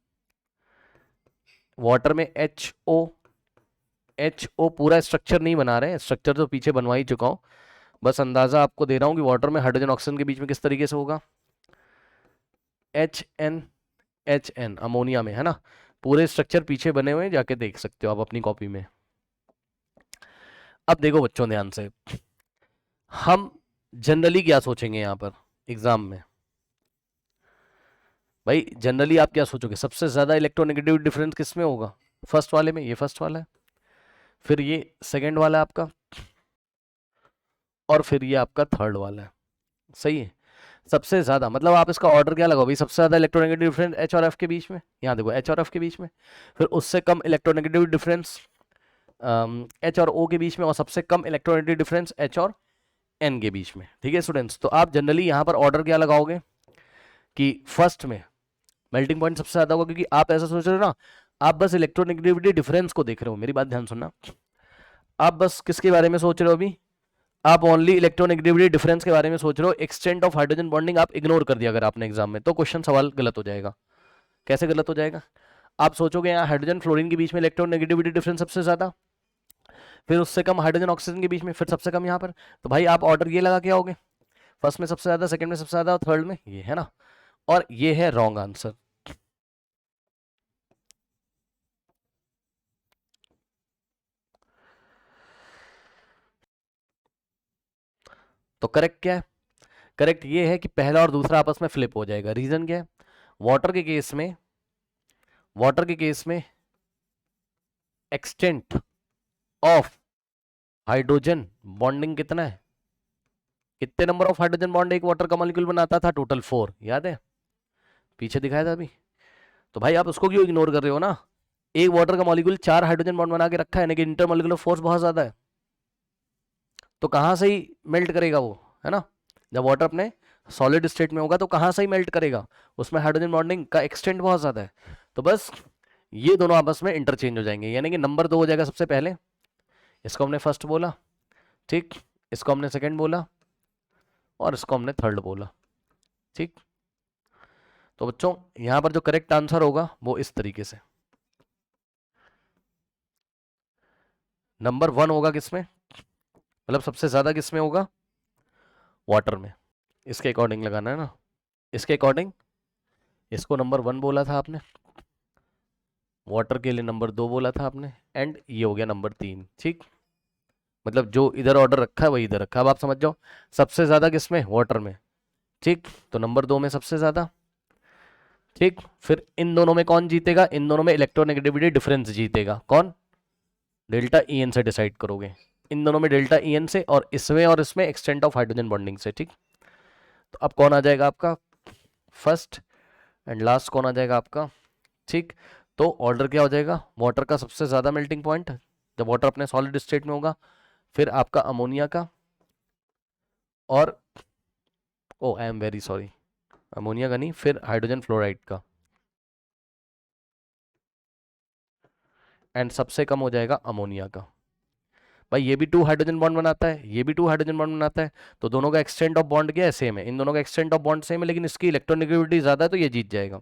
वाटर में एच ओ पूरा स्ट्रक्चर नहीं बना रहे हैं, स्ट्रक्चर तो पीछे बनवा ही चुका हूं, बस अंदाजा आपको दे रहा हूं कि वाटर में हाइड्रोजन ऑक्सीजन के बीच में किस तरीके से होगा, एच एन अमोनिया में, है ना, पूरे स्ट्रक्चर पीछे बने हुए हैं, जाके देख सकते हो आप अपनी कॉपी में। अब देखो बच्चों ध्यान से, हम जनरली क्या सोचेंगे यहां पर एग्जाम में, भाई जनरली आप क्या सोचोगे, सबसे ज्यादा इलेक्ट्रोनेगेटिव डिफरेंस किस में होगा, फर्स्ट वाले में, ये फर्स्ट वाला है, फिर ये सेकंड वाला है आपका, और फिर ये आपका थर्ड वाला है, सही है। सबसे ज्यादा मतलब आप इसका ऑर्डर क्या लगाओ भाई, सबसे ज्यादा इलेक्ट्रोनेगेटिव डिफरेंस एच और एफ के बीच में, यहाँ देखो एच और एफ के बीच में, फिर उससे कम इलेक्ट्रोनेगेटिव डिफरेंस एच और ओ के बीच में, और सबसे कम इलेक्ट्रोनेगेटिव डिफरेंस एच और एन के बीच में, ठीक है स्टूडेंट्स। तो आप जनरली यहाँ पर ऑर्डर क्या लगाओगे, कि फर्स्ट में मेल्टिंग पॉइंट सबसे ज्यादा होगा, क्योंकि आप ऐसा सोच रहे हो ना, आप बस इलेक्ट्रोनेगेटिविटी डिफरेंस को देख रहे हो, मेरी बात ध्यान सुनना, आप बस किसके बारे में सोच रहे हो अभी, आप ओनली इलेक्ट्रोनेगेटिविटी डिफरेंस के बारे में सोच रहे हो, एक्सटेंट ऑफ हाइड्रोजन बॉन्डिंग आप इग्नोर कर दिया अगर आपने एग्जाम में, तो क्वेश्चन सवाल गलत हो जाएगा। कैसे गलत हो जाएगा, आप सोचोगे यहाँ हाइड्रोजन फ्लोरीन के बीच में इलेक्ट्रोनेगेटिविटी डिफरेंस सबसे ज्यादा, फिर उससे कम हाइड्रोजन ऑक्सीजन के बीच में, फिर सबसे कम यहाँ पर, तो भाई आप ऑर्डर ये लगा के आओगे, फर्स्ट में सबसे ज्यादा, सेकंड में सबसे ज्यादा, और थर्ड में ये, है ना, और ये है रॉन्ग आंसर। तो करेक्ट क्या है, करेक्ट ये है कि पहला और दूसरा आपस में फ्लिप हो जाएगा। रीजन क्या है, वाटर के केस में, वाटर के केस में एक्सटेंट ऑफ हाइड्रोजन बॉन्डिंग कितना है, कितने नंबर ऑफ हाइड्रोजन बॉन्ड एक वाटर का मॉलिक्यूल बनाता था, टोटल 4, याद है, पीछे दिखाया था अभी। तो भाई आप उसको क्यों इग्नोर कर रहे हो ना, एक वाटर का मॉलिक्यूल 4 हाइड्रोजन बॉन्ड बना के रखा है, यानी कि इंटरमॉलिक्यूलर फोर्स बहुत ज्यादा है, तो कहां से ही मेल्ट करेगा वो, है ना, जब वाटर अपने सॉलिड स्टेट में होगा तो कहां से ही मेल्ट करेगा, उसमें हाइड्रोजन बॉन्डिंग का एक्सटेंट बहुत ज्यादा है, तो बस ये दोनों आपस में इंटरचेंज हो जाएंगे, यानी कि नंबर 2 हो जाएगा सबसे पहले, इसको हमने फर्स्ट बोला, ठीक, इसको हमने सेकंड बोला, और इसको हमने थर्ड बोला, ठीक। तो बच्चों यहां पर जो करेक्ट आंसर होगा वो इस तरीके से, नंबर 1 होगा किसमें, मतलब सबसे ज्यादा किसमें होगा, वाटर में, इसके अकॉर्डिंग लगाना है ना, इसके अकॉर्डिंग, इसको नंबर 1 बोला था आपने, वाटर के लिए नंबर 2 बोला था आपने, एंड ये हो गया नंबर 3, ठीक, मतलब जो इधर ऑर्डर रखा है वही इधर रखा है, अब आप समझ जाओ सबसे ज्यादा किसमें, वाटर में, ठीक, तो नंबर 2 में सबसे ज्यादा, ठीक, फिर इन दोनों में कौन जीतेगा, इन दोनों में इलेक्ट्रोनेगेटिविटी डिफरेंस जीतेगा, कौन, डेल्टा ई एन से डिसाइड करोगे, इन दोनों में डेल्टा ई एन से, और इसमें एक्सटेंट ऑफ हाइड्रोजन बॉन्डिंग से। ठीक, तो अब कौन आ जाएगा आपका फर्स्ट एंड लास्ट, कौन आ जाएगा आपका। ठीक, तो ऑर्डर क्या हो जाएगा, वाटर का सबसे ज़्यादा मेल्टिंग पॉइंट जब वाटर अपने सॉलिड स्टेट में होगा, फिर आपका अमोनिया का, और oh I am very sorry, ammonia का नहीं, फिर हाइड्रोजन फ्लोराइड का, एंड सबसे कम हो जाएगा अमोनिया का। भाई ये भी 2 हाइड्रोजन बॉन्ड बनाता है, ये भी 2 हाइड्रोजन बॉन्ड बनाता है, तो दोनों का एक्सटेंट ऑफ बॉन्ड क्या है, सेम है, इन दोनों का एक्सटेंट ऑफ बॉन्ड सेम है, लेकिन इसकी इलेक्ट्रोनेगेटिविटी ज़्यादा है तो ये जीत जाएगा।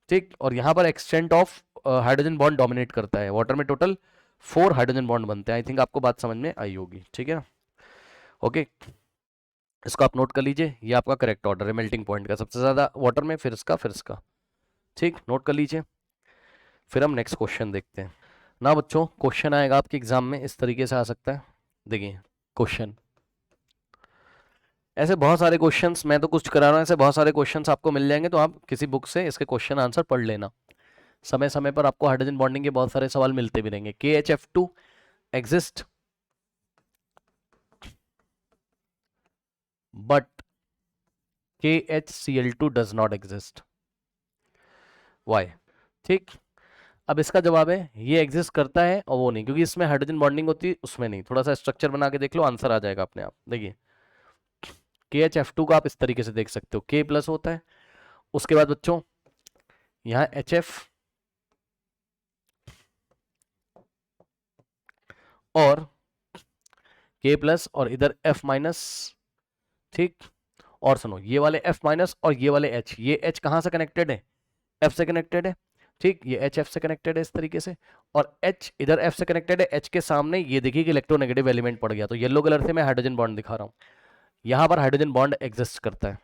ठीक, और यहाँ पर extent of hydrogen bond dominate करता है, वाटर में टोटल 4 हाइड्रोजन बॉन्ड बनते हैं। आई थिंक आपको बात समझ में आई होगी, ठीक है ना। ओके, इसको आप नोट कर लीजिए, ये आपका करेक्ट ऑर्डर है मेल्टिंग पॉइंट का, सबसे ज़्यादा वाटर में, फिर इसका, फिर इसका। ठीक, नोट कर लीजिए। फिर हम नेक्स्ट क्वेश्चन देखते हैं ना बच्चों। क्वेश्चन आएगा आपके एग्जाम में इस तरीके से आ सकता है, देखिए क्वेश्चन, ऐसे बहुत सारे क्वेश्चंस मैं तो कुछ करा रहा हूँ, ऐसे बहुत सारे क्वेश्चंस आपको मिल जाएंगे, तो आप किसी बुक से इसके क्वेश्चन आंसर पढ़ लेना। समय समय पर आपको हाइड्रोजन बॉन्डिंग के बहुत सारे सवाल मिलते भी रहेंगे। KHF2 exist but KHCl2 does not exist, why. ठीक, अब इसका जवाब है ये एग्जिस्ट करता है और वो नहीं, क्योंकि इसमें हाइड्रोजन बॉन्डिंग होती है, उसमें नहीं। थोड़ा सा स्ट्रक्चर बना के देख लो, आंसर आ जाएगा अपने आप। देखिए KHF2 का आप इस तरीके से देख सकते हो, K प्लस होता है, उसके बाद बच्चों यहाँ HF और K प्लस और इधर F माइनस। ठीक, और सुनो ये वाले F माइनस और ये वाले H, ये H कहाँ से कनेक्टेड है, F से कनेक्टेड है। ठीक, ये H F से कनेक्टेड है इस तरीके से, और H इधर F से कनेक्टेड है। H के सामने ये देखिए कि इलेक्ट्रोनेगेटिव एलिमेंट पड़ गया, तो येलो कलर से मैं हाइड्रोजन बॉन्ड दिखा रहा हूँ, यहां पर हाइड्रोजन बॉन्ड एग्जिस्ट करता है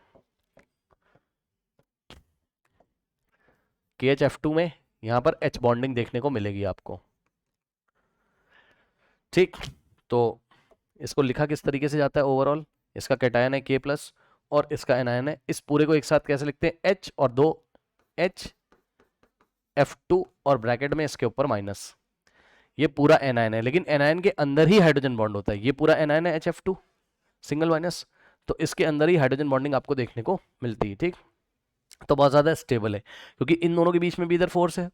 KHF2 में, यहां पर H बॉन्डिंग देखने को मिलेगी आपको। ठीक, तो इसको लिखा किस तरीके से जाता है ओवरऑल, इसका कैटायन है K प्लस और इसका एनायन है, इस पूरे को एक साथ कैसे लिखते हैं, H और 2 H F2 और ब्रैकेट में इसके ऊपर माइनस, ये पूरा एनायन है, लेकिन एनायन के अंदर ही हाइड्रोजन बॉन्ड होता है, ये पूरा एनायन है HF2 सिंगल माइनस, तो इसके अंदर ही हाइड्रोजन बॉन्डिंग आपको देखने को मिलती है। ठीक, तो बहुत ज़्यादा स्टेबल है, क्योंकि इन दोनों के बीच में भी इधर फोर्स है,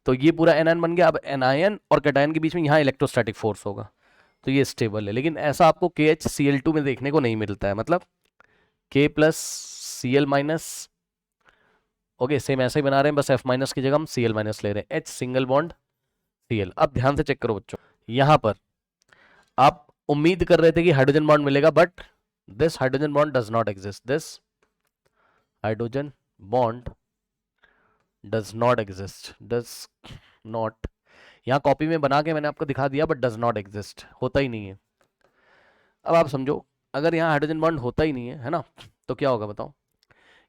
तो ये पूरा एनायन बन गया। अब एनायन और कैटायन के बीच में यहाँ इलेक्ट्रोस्टैटिक फोर्स होगा, तो ये स्टेबल है, लेकिन ऐसा आपको KHCl2 में देखने को नहीं मिलता है, मतलब K plus Cl minus. Okay, same ऐसे ही बना रहे हैं, बस F माइनस की जगह हम Cl माइनस ले रहे हैं, H सिंगल बॉन्ड Cl। अब ध्यान से चेक करो बच्चों, यहाँ पर आप उम्मीद कर रहे थे कि हाइड्रोजन बॉन्ड मिलेगा, but this hydrogen bond does not exist, this hydrogen bond does not exist, does not, यहाँ कॉपी में बना के मैंने आपको दिखा दिया, बट डज नॉट एग्जिस्ट, होता ही नहीं है। अब आप समझो, अगर यहाँ हाइड्रोजन बॉन्ड होता ही नहीं है ना, तो क्या होगा बताओ,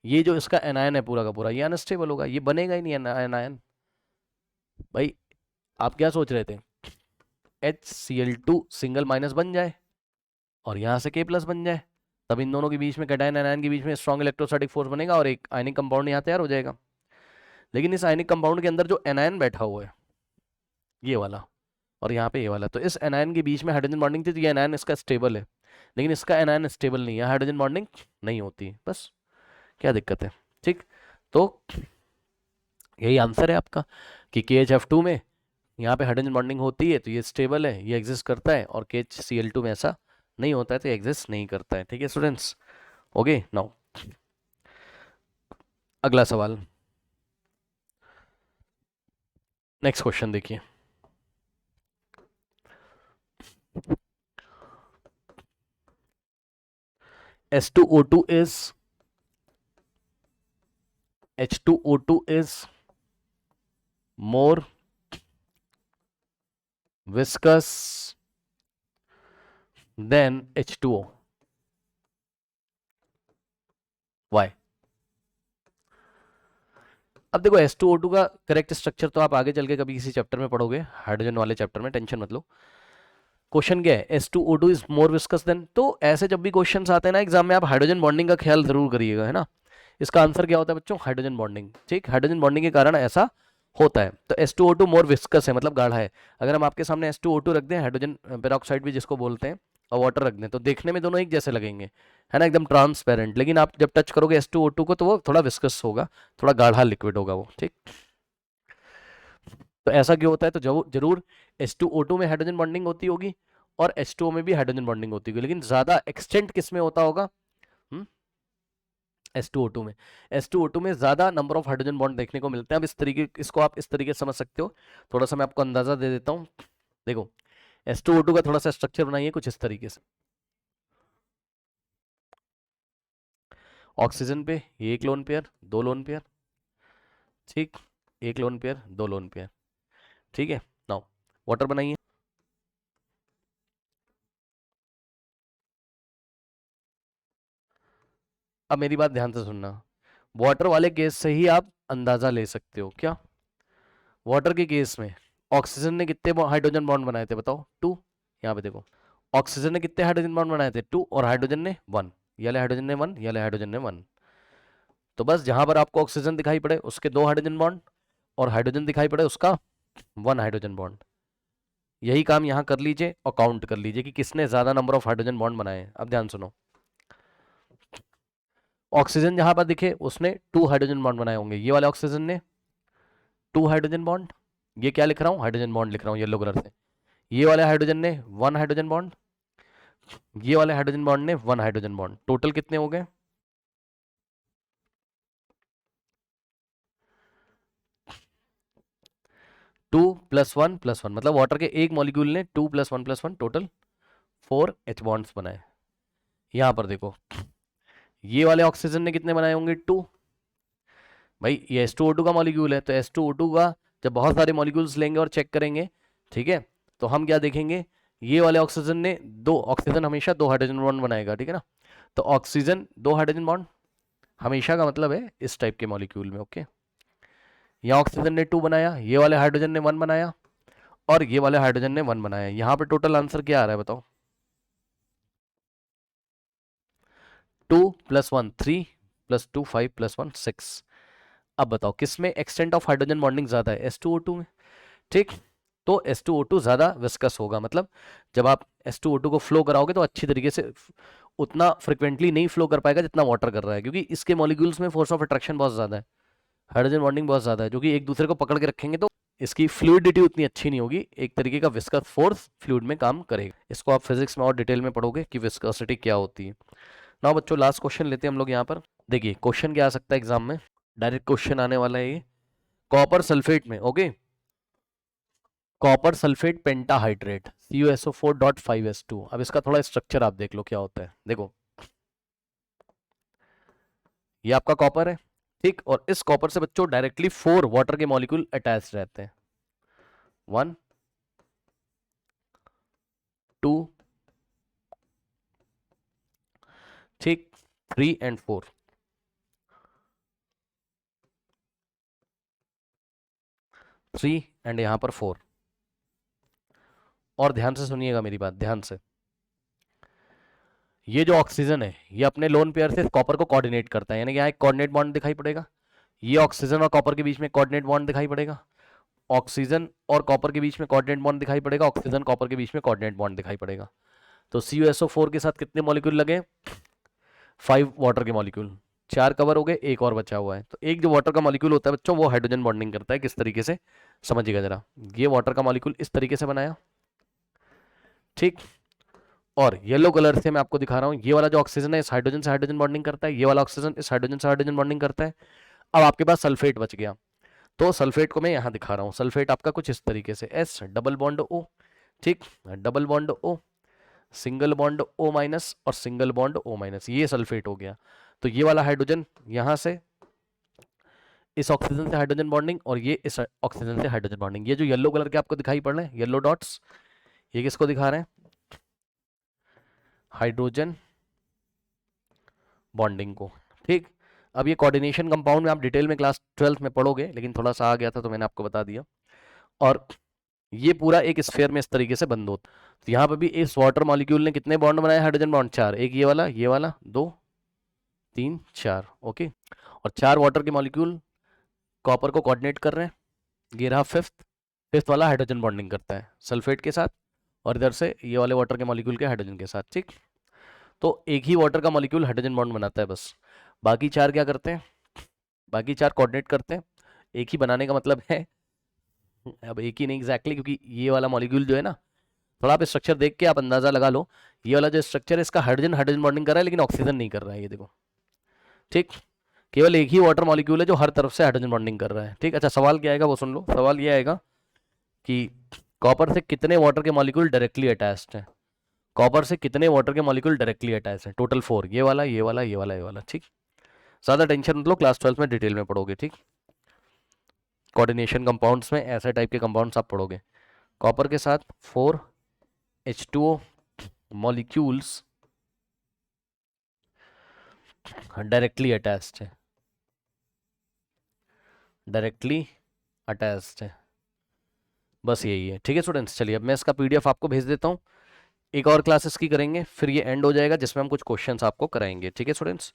ये जो इसका एनायन है पूरा का पूरा, ये अनस्टेबल होगा, ये बनेगा ही नहीं एनायन। भाई आप क्या सोच रहे थे, HCl2 सिंगल माइनस बन जाए और यहाँ से K प्लस बन जाए, तब इन दोनों के बीच में, कैटायन एनायन के बीच में स्ट्रॉन्ग इलेक्ट्रोस्टैटिक फोर्स बनेगा और एक आयनिक कंपाउंड यहाँ तैयार हो जाएगा। लेकिन इस आयनिक कंपाउंड के अंदर जो एनायन बैठा हुआ है ये वाला, और यहाँ पे ये वाला, तो इस एनायन के बीच में हाइड्रोजन बॉन्डिंग थी, तो ये एनायन इसका स्टेबल है, लेकिन इसका एनायन स्टेबल नहीं है, हाइड्रोजन बॉन्डिंग नहीं होती, बस क्या दिक्कत है। ठीक, तो यही आंसर है आपका कि KHF2 में यहाँ पे हाइड्रोजन बॉन्डिंग होती है तो ये स्टेबल है, ये एग्जिस्ट करता है, और KHCl2 में ऐसा नहीं होता है, तो एग्जिस्ट नहीं करता है। ठीक है स्टूडेंट्स, ओके। नाउ अगला सवाल, नेक्स्ट क्वेश्चन देखिए, H2O2 is more viscous than H2O. Why? अब देखो H2O2 का करेक्ट स्ट्रक्चर तो आप आगे चल के कभी किसी चैप्टर में पढ़ोगे, हाइड्रोजन वाले चैप्टर में, टेंशन मत लो। क्वेश्चन क्या है, H2O2 is more viscous then, तो ऐसे जब भी क्वेश्चन आते हैं ना एग्जाम में, आप हाइड्रोजन बॉन्डिंग का ख्याल जरूर करिएगा, है ना। इसका आंसर क्या होता है बच्चों? Hydrogen bonding. ठीक, हाइड्रोजन बॉन्डिंग के कारण ऐसा होता है। तो H2O2 मोर विस्कस है, मतलब गाढ़ा है। अगर हम आपके सामने H2O2 रख दें, हाइड्रोजन पेरोक्साइड भी जिसको बोलते हैं, और वाटर रख दें, तो देखने में दोनों एक जैसे लगेंगे, है ना, एकदम ट्रांसपेरेंट। लेकिन आप जब टच करोगे H2O2 को तो वो थोड़ा विस्कस होगा, थोड़ा गाढ़ा लिक्विड होगा वो। ठीक, तो ऐसा क्यों होता है? तो जरूर H2O2 में हाइड्रोजन बॉन्डिंग होती होगी और H2O में भी हाइड्रोजन बॉन्डिंग होती होगी, लेकिन ज्यादा एक्सटेंट किस में होता होगा? H2O2 में। H2O2 में ज्यादा नंबर ऑफ हाइड्रोजन बॉन्ड देखने को मिलते हैं। अब इस तरीके, इसको आप इस तरीके से समझ सकते हो। थोड़ा सा मैं आपको अंदाजा दे देता हूँ। देखो, H2O2 का थोड़ा सा स्ट्रक्चर बनाइए कुछ इस तरीके से। ऑक्सीजन पे ये एक लोन पेयर, दो लोन पेयर, ठीक, एक लोन पेयर, दो लोन पेयर, ठीक है। नाउ वाटर बनाइए। अब मेरी बात ध्यान से सुनना, वाटर वाले केस से ही आप अंदाजा ले सकते हो। क्या? वाटर के केस में ऑक्सीजन ने कितने हाइड्रोजन बॉन्ड बनाए थे बताओ? 2। यहाँ पे देखो, ऑक्सीजन ने कितने हाइड्रोजन बॉन्ड बनाए थे? 2, और हाइड्रोजन ने 1। ये वाले हाइड्रोजन ने 1, ये वाले हाइड्रोजन ने 1। तो बस जहां पर आपको ऑक्सीजन दिखाई पड़े उसके 2 हाइड्रोजन बॉन्ड, और हाइड्रोजन दिखाई पड़े उसका 1 हाइड्रोजन बॉन्ड, यही काम यहाँ कर लीजिए और काउंट कर लीजिए कि किसने ज्यादा नंबर ऑफ हाइड्रोजन बॉन्ड बनाए हैं। अब ध्यान सुनो, ऑक्सीजन जहां पर दिखे उसने 2 हाइड्रोजन बॉन्ड बनाए होंगे। ये वाले ऑक्सीजन ने 2 हाइड्रोजन बॉन्ड, ये क्या लिख रहा हूँ? हाइड्रोजन बॉन्ड लिख रहा हूँ येलो कलर से। ये वाले हाइड्रोजन ने 1 हाइड्रोजन बॉन्ड, ये वाले हाइड्रोजन बॉन्ड ने 1 हाइड्रोजन बॉन्ड। टोटल कितने हो गए? 2 + 1 + 1, मतलब वाटर के एक मॉलिक्यूल ने 2 + 1 + 1 टोटल 4 H बॉन्ड्स बनाए। यहां पर देखो, ये वाले ऑक्सीजन ने कितने बनाए होंगे? 2। भाई ये H2O2 का मॉलिक्यूल है, तो H2O2 का जब बहुत सारे मॉलिक्यूल्स लेंगे और चेक करेंगे, ठीक है, तो हम क्या देखेंगे? ये वाले ऑक्सीजन ने ऑक्सीजन हमेशा 2 हाइड्रोजन बॉन्ड बनाएगा, ठीक है ना। तो ऑक्सीजन 2 हाइड्रोजन बॉन्ड हमेशा का मतलब है इस टाइप के मॉलिक्यूल में। ओके, यहाँ ऑक्सीजन ने 2 बनाया, ये वाले हाइड्रोजन ने 1 बनाया, और ये वाले हाइड्रोजन ने 1 बनाया। यहाँ पे टोटल आंसर क्या आ रहा है बताओ? 2 + 1 3 + 2 5 + 1 6। अब बताओ किस में एक्सटेंट ऑफ हाइड्रोजन बॉन्डिंग ज्यादा है? H2O2 में। ठीक, तो H2O2 ज्यादा विस्कस होगा, मतलब जब आप H2O2 को फ्लो कराओगे तो अच्छी तरीके से उतना फ्रिक्वेंटली नहीं फ्लो कर पाएगा जितना वाटर कर रहा है, क्योंकि इसके मॉलिक्यूल्स में फोर्स ऑफ अट्रैक्शन बहुत ज्यादा है, हाइड्रोजन बॉन्डिंग बहुत ज्यादा है, जो कि एक दूसरे को पकड़ के रखेंगे तो इसकी फ्लूइडिटी उतनी अच्छी नहीं होगी। एक तरीके का विस्कस फोर्स फ्लूइड में काम करेगा। इसको आप फिजिक्स में और डिटेल में पढ़ोगे कि विस्कोसिटी क्या होती है। ना बच्चों, लास्ट क्वेश्चन लेते हैं हम लोग यहाँ पर। देखिए क्वेश्चन क्या आ सकता है एग्जाम में, डायरेक्ट क्वेश्चन आने वाला है ये। कॉपर सल्फेट में, okay, copper sulphate pentahydrate CuSO4.5S2। अब इसका थोड़ा स्ट्रक्चर आप देख लो क्या होता है। देखो, ये आपका कॉपर है, ठीक, और इस कॉपर से बच्चों डायरेक्टली 4 वाटर के मॉलिक्यूल अटैच रहते हैं। 1 2, ठीक, 3 और 4। 3 और यहां पर 4। और ध्यान से सुनिएगा मेरी बात, ध्यान से। ये जो ऑक्सीजन है ये अपने लोन पेयर से कॉपर को कोऑर्डिनेट करता है, यानी कि यहाँ एक कोऑर्डिनेट बॉन्ड दिखाई पड़ेगा। ये ऑक्सीजन और कॉपर के बीच में कोऑर्डिनेट बॉन्ड दिखाई पड़ेगा। ऑक्सीजन और कॉपर के बीच में कोऑर्डिनेट बॉन्ड दिखाई पड़ेगा। ऑक्सीजन कॉपर के बीच में कोऑर्डिनेट बॉन्ड दिखाई पड़ेगा। तो CuSO4 के साथ कितने मॉलिक्यूल लगे? 5 वाटर के मॉलिक्यूल। 4 कवर हो गए, एक और बचा हुआ है। तो एक जो वाटर का मॉलिक्यूल होता है बच्चों, वो हाइड्रोजन बॉन्डिंग करता है। किस तरीके से, समझिएगा जरा। ये वाटर का मॉलिक्यूल इस तरीके से बनाया, ठीक, और येलो कलर से मैं आपको दिखा रहा हूं, ये वाला जो ऑक्सीजन है इस हाइड्रोजन से हाइड्रोजन बॉन्डिंग करता है, ये वाला ऑक्सीजन इस हाइड्रोजन से हाइड्रोजन बॉन्डिंग करता है। अब आपके पास सल्फेट बच गया, तो सल्फेट को मैं यहां दिखा रहा हूं। सल्फेट आपका कुछ इस तरीके से, S डबल बॉन्ड O, ठीक, double bond O, single bond O- और सिंगल बॉन्ड O-, ये सल्फेट हो गया। तो ये वाला हाइड्रोजन यहां से इस ऑक्सीजन से हाइड्रोजन बॉन्डिंग, और ये इस ऑक्सीजन से हाइड्रोजन बॉन्डिंग। ये जो येलो कलर के आपको दिखाई पड़ रहे हैं येलो डॉट्स, ये किसको दिखा रहे हैं? हाइड्रोजन बॉन्डिंग को, ठीक। अब ये कोऑर्डिनेशन कंपाउंड में आप डिटेल में क्लास 12th में पढ़ोगे, लेकिन थोड़ा सा आ गया था तो मैंने आपको बता दिया। और ये पूरा एक स्फीयर में इस तरीके से बंद होता। तो यहाँ पे भी इस वाटर मॉलिक्यूल ने कितने बॉन्ड बनाए? हाइड्रोजन बॉन्ड 4, एक ये वाला 2 3 4, ओके। और 4 वाटर के मॉलिक्यूल कॉपर को कोऑर्डिनेट कर रहे हैं। ये रहा फिफ्थ वाला हाइड्रोजन बॉन्डिंग करता है सल्फेट के साथ, और इधर से ये वाले वाटर के मॉलिक्यूल के हाइड्रोजन के साथ, ठीक। तो एक ही वाटर का मॉलिक्यूल हाइड्रोजन बॉन्ड बनाता है बस, बाकी 4 क्या करते हैं, बाकी 4 कोऑर्डिनेट करते हैं। एक ही बनाने का मतलब है, अब एक ही नहीं एग्जैक्टली, क्योंकि ये वाला मॉलिक्यूल जो है ना, थोड़ा आप स्ट्रक्चर देख के आप अंदाजा लगा लो, ये वाला जो स्ट्रक्चर है इसका हाइड्रोजन हाइड्रोजन बॉन्डिंग कर रहा है लेकिन ऑक्सीजन नहीं कर रहा है, ये देखो, ठीक। केवल एक ही वाटर मॉलिक्यूल है जो हर तरफ से हाइड्रोजन बॉन्डिंग कर रहा है, ठीक। अच्छा, सवाल क्या आएगा वो सुन लो। सवाल ये आएगा कि कॉपर से कितने वाटर के मॉलिक्यूल डायरेक्टली अटैच्ड हैं, कॉपर से कितने वाटर के मॉलिक्यूल डायरेक्टली अटैच हैं। टोटल 4, ये वाला ये वाला ये वाला ये वाला, ठीक। ज़्यादा टेंशन मत लो, क्लास 12 में डिटेल में पढ़ोगे, ठीक। कोऑर्डिनेशन कंपाउंड्स में ऐसे टाइप के कंपाउंड्स आप पढ़ोगे। कॉपर के साथ 4 H2O मॉलिक्यूल्स डायरेक्टली अटैच्ड है, डायरेक्टली अटैच्ड है, बस यही है, ठीक है स्टूडेंट्स। चलिए अब मैं इसका PDF आपको भेज देता हूँ, एक और क्लास इसकी करेंगे, फिर ये एंड हो जाएगा जिसमें हम कुछ क्वेश्चंस आपको कराएंगे, ठीक है स्टूडेंट्स।